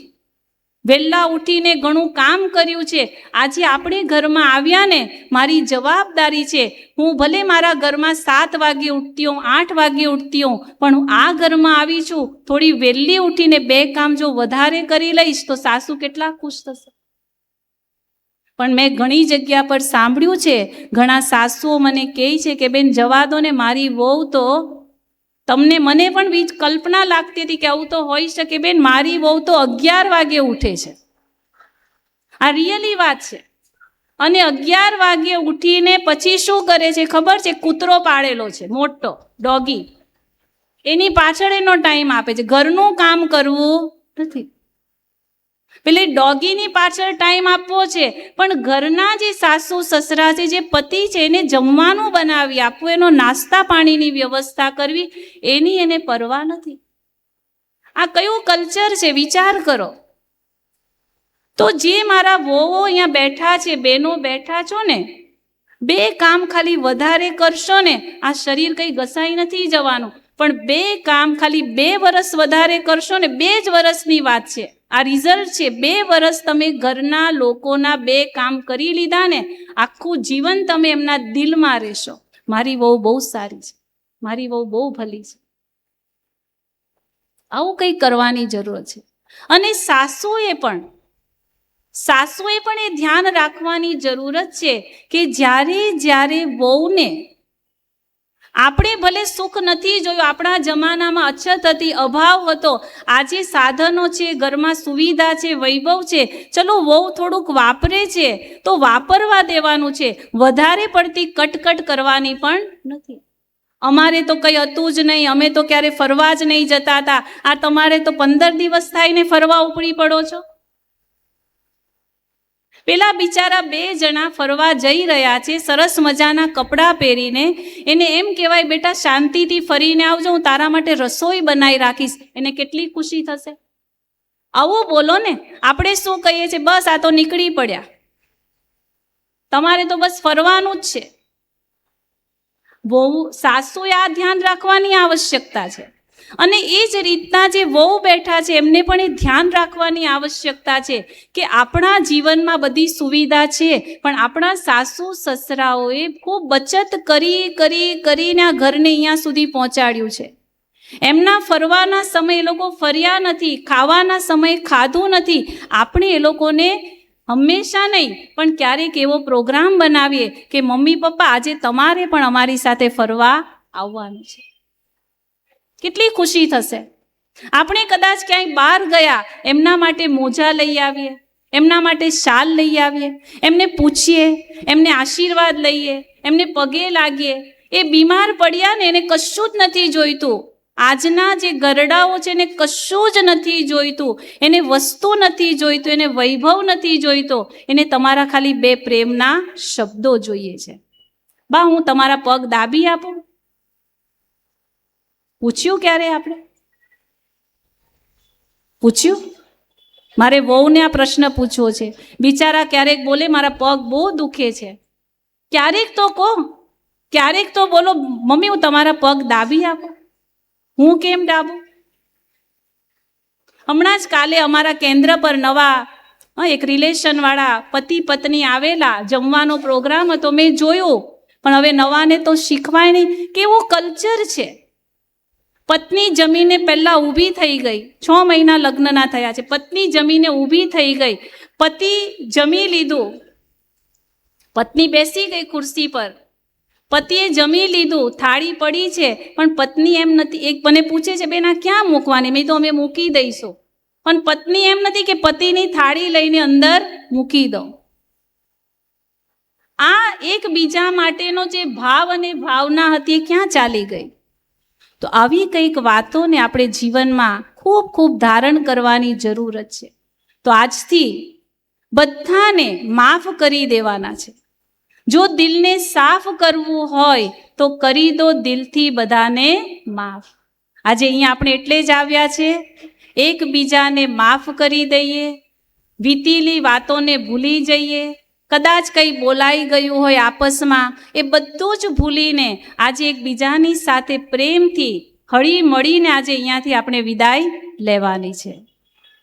વહેલા ઉઠીને ઘણું કામ કર્યું છે. આજે આપણે ઘરમાં આવ્યા ને, મારી જવાબદારી છે, હું ભલે મારા ઘરમાં 7 વાગે ઉઠતી હોઉં, 8 વાગે ઉઠતી હોઉં, પણ હું આ ઘરમાં આવી છું, થોડી વહેલી ઉઠીને 2 કામ જો વધારે કરી લઈશ તો સાસુ કેટલા ખુશ થશે. પણ મેં ઘણી જગ્યા પર સાંભળ્યું છે, ઘણા સાસુઓ મને કહે છે કે બેન જવા દો ને, મારી વહુ તો મને પણ કલ્પના લાગતી હતી કે આવું તો હોઈ શકે. બેન મારી વહુ તો 11 વાગે ઉઠે છે. આ રિયલી વાત છે. અને 11 વાગે ઉઠીને પછી શું કરે છે ખબર છે? કૂતરો પાળેલો છે, મોટો ડોગી, એની પાછળ એનો ટાઈમ આપે છે. ઘરનું કામ કરવું નથી, પેલી ડોગીની પાછળ ટાઈમ આપવો છે. પણ ઘરના જે સાસુ સસરા છે, જે પતિ છે, એને જમવાનું બનાવી આપવું, એનો નાસ્તા પાણીની વ્યવસ્થા કરવી, એની એને પરવા નથી. આ કયું કલ્ચર છે વિચાર કરો. તો જે મારા વોવો અહીંયા બેઠા છે, બહેનો બેઠા છો ને, 2 કામ ખાલી વધારે કરશો ને, આ શરીર કંઈ ઘસાઈ નથી જવાનું, પણ 2 કામ ખાલી 2 વર્ષ વધારે કરશો ને, 2 જ વર્ષની વાત છે, આ રિઝલ્ટ છે. 2 વર્ષ તમે ઘરના લોકોના 2 કામ કરી લીધા ને, આખું જીવન તમે એમના દિલમાં રહેશો. મારી વહુ બહુ સારી છે, મારી વહુ બહુ ભલી છે. આવું કંઈ કરવાની જરૂર છે. અને સાસુએ પણ એ ધ્યાન રાખવાની જરૂરત છે કે જ્યારે વહુને, આપણે ભલે સુખ નથી જોયું, આપણા જમાનામાં અછત હતી, અભાવ હતો, આજે સાધનો છે, ઘરમાં સુવિધા છે, વૈભવ છે, ચલો વહુ થોડુંક વાપરે છે તો વાપરવા દેવાનું છે, વધારે પડતી કટકટ કરવાની પણ નથી. અમારે તો કંઈ હતું જ નહીં, અમે તો ક્યારે ફરવા જ નહીં જતા હતા, આ તમારે તો 15 દિવસ થાય ને ફરવા ઉપડી પડો છો. પેલા બિચારા 2 જણા ફરવા જઈ રહ્યા છે, સરસ મજાના કપડાં પહેરીને. એને એમ કહેવાય, બેટા શાંતિથી ફરીને આવજો, હું તારા માટે રસોઈ બનાવી રાખીશ. એને કેટલી ખુશી થશે. આવું બોલો ને. આપણે શું કહીએ છીએ? બસ આ તો નીકળી પડ્યા, તમારે તો બસ ફરવાનું જ છે. સાસુએ આ ધ્યાન રાખવાની આવશ્યકતા છે. અને એ જ રીતના જે વહુ બેઠા છે એમને પણ એ ધ્યાન રાખવાની આવશ્યકતા છે કે આપણા જીવનમાં બધી સુવિધા છે, પણ આપણા સાસુ સસરાઓએ ખૂબ બચત કરીને આ ઘરને અહીંયા સુધી પહોંચાડ્યું છે. એમના ફરવાના સમય એ લોકો ફર્યા નથી, ખાવાના સમય ખાધું નથી. આપણે એ લોકોને હંમેશા નહીં પણ ક્યારેક એવો પ્રોગ્રામ બનાવીએ કે મમ્મી પપ્પા આજે તમારે પણ અમારી સાથે ફરવા આવવાનું છે. કેટલી ખુશી થશે. આપણે કદાચ ક્યાંય બહાર ગયા, એમના માટે મોજા લઈ આવીએ, એમના માટે શાલ લઈ આવીએ, એમને પૂછીએ, એમને આશીર્વાદ લઈએ, એમને પગે લાગીએ. એ બીમાર પડ્યા ને, એને કશું જ નથી જોઈતું. આજના જે ગરડાઓ છે એને કશું જ નથી જોઈતું, એને વસ્તુ નથી જોઈતું, એને વૈભવ નથી જોઈતો, એને તમારા ખાલી 2 પ્રેમના શબ્દો જોઈએ છે. બા હું તમારા પગ દાબી આપું? પૂછ્યું ક્યારે આપણે? પૂછ્યું? મારે વહુને આ પ્રશ્ન પૂછવો છે. બિચારા ક્યારેક બોલે મારા પગ બહુ દુખે છે. ક્યારેક તો કહો, ક્યારેક તો બોલો મમ્મી હું તમારા પગ દાબી આપું. હું કેમ દાબું? હમણાં જ કાલે અમારા કેન્દ્ર પર નવા એક રિલેશનવાળા પતિ પત્ની આવેલા, જમવાનો પ્રોગ્રામ હતો, મેં જોયું. પણ હવે નવાને તો શીખવાય નહીં. કેવું કલ્ચર છે. પત્ની જમીને પહેલા ઊભી થઈ ગઈ, 6 મહિના લગ્નના થયા છે, પત્ની જમીને ઊભી થઈ ગઈ, પતિ જમી લીધું, પત્ની બેસી ગઈ ખુરશી પર, પતિએ જમી લીધું, થાળી પડી છે, પણ પત્ની એમ નથી. એક મને પૂછે છે બેન આ ક્યાં મૂકવાની? મેં તો અમે મૂકી દઈશું. પણ પત્ની એમ નથી કે પતિની થાળી લઈને અંદર મૂકી દો. આ એકબીજા માટેનો જે ભાવ અને ભાવના હતી એ ક્યાં ચાલી ગઈ? તો આવી કંઈક વાતોને આપણે જીવનમાં ખૂબ ખૂબ ધારણ કરવાની જરૂરત છે. તો આજથી બધાને માફ કરી દેવાના છે. જો દિલને સાફ કરવું હોય તો કરી દો દિલથી બધાને માફ. આજે અહીંયા આપણે એટલે જ આવ્યા છે, એકબીજાને માફ કરી દઈએ, વીતેલી વાતોને ભૂલી જઈએ. કદાચ કંઈ બોલાઈ ગયું હોય આપસમાં, એ બધું જ ભૂલીને આજે એકબીજાની સાથે પ્રેમથી હળી મળીને આજે અહીંયાથી આપણે વિદાય લેવાની છે.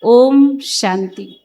ઓમ શાંતિ.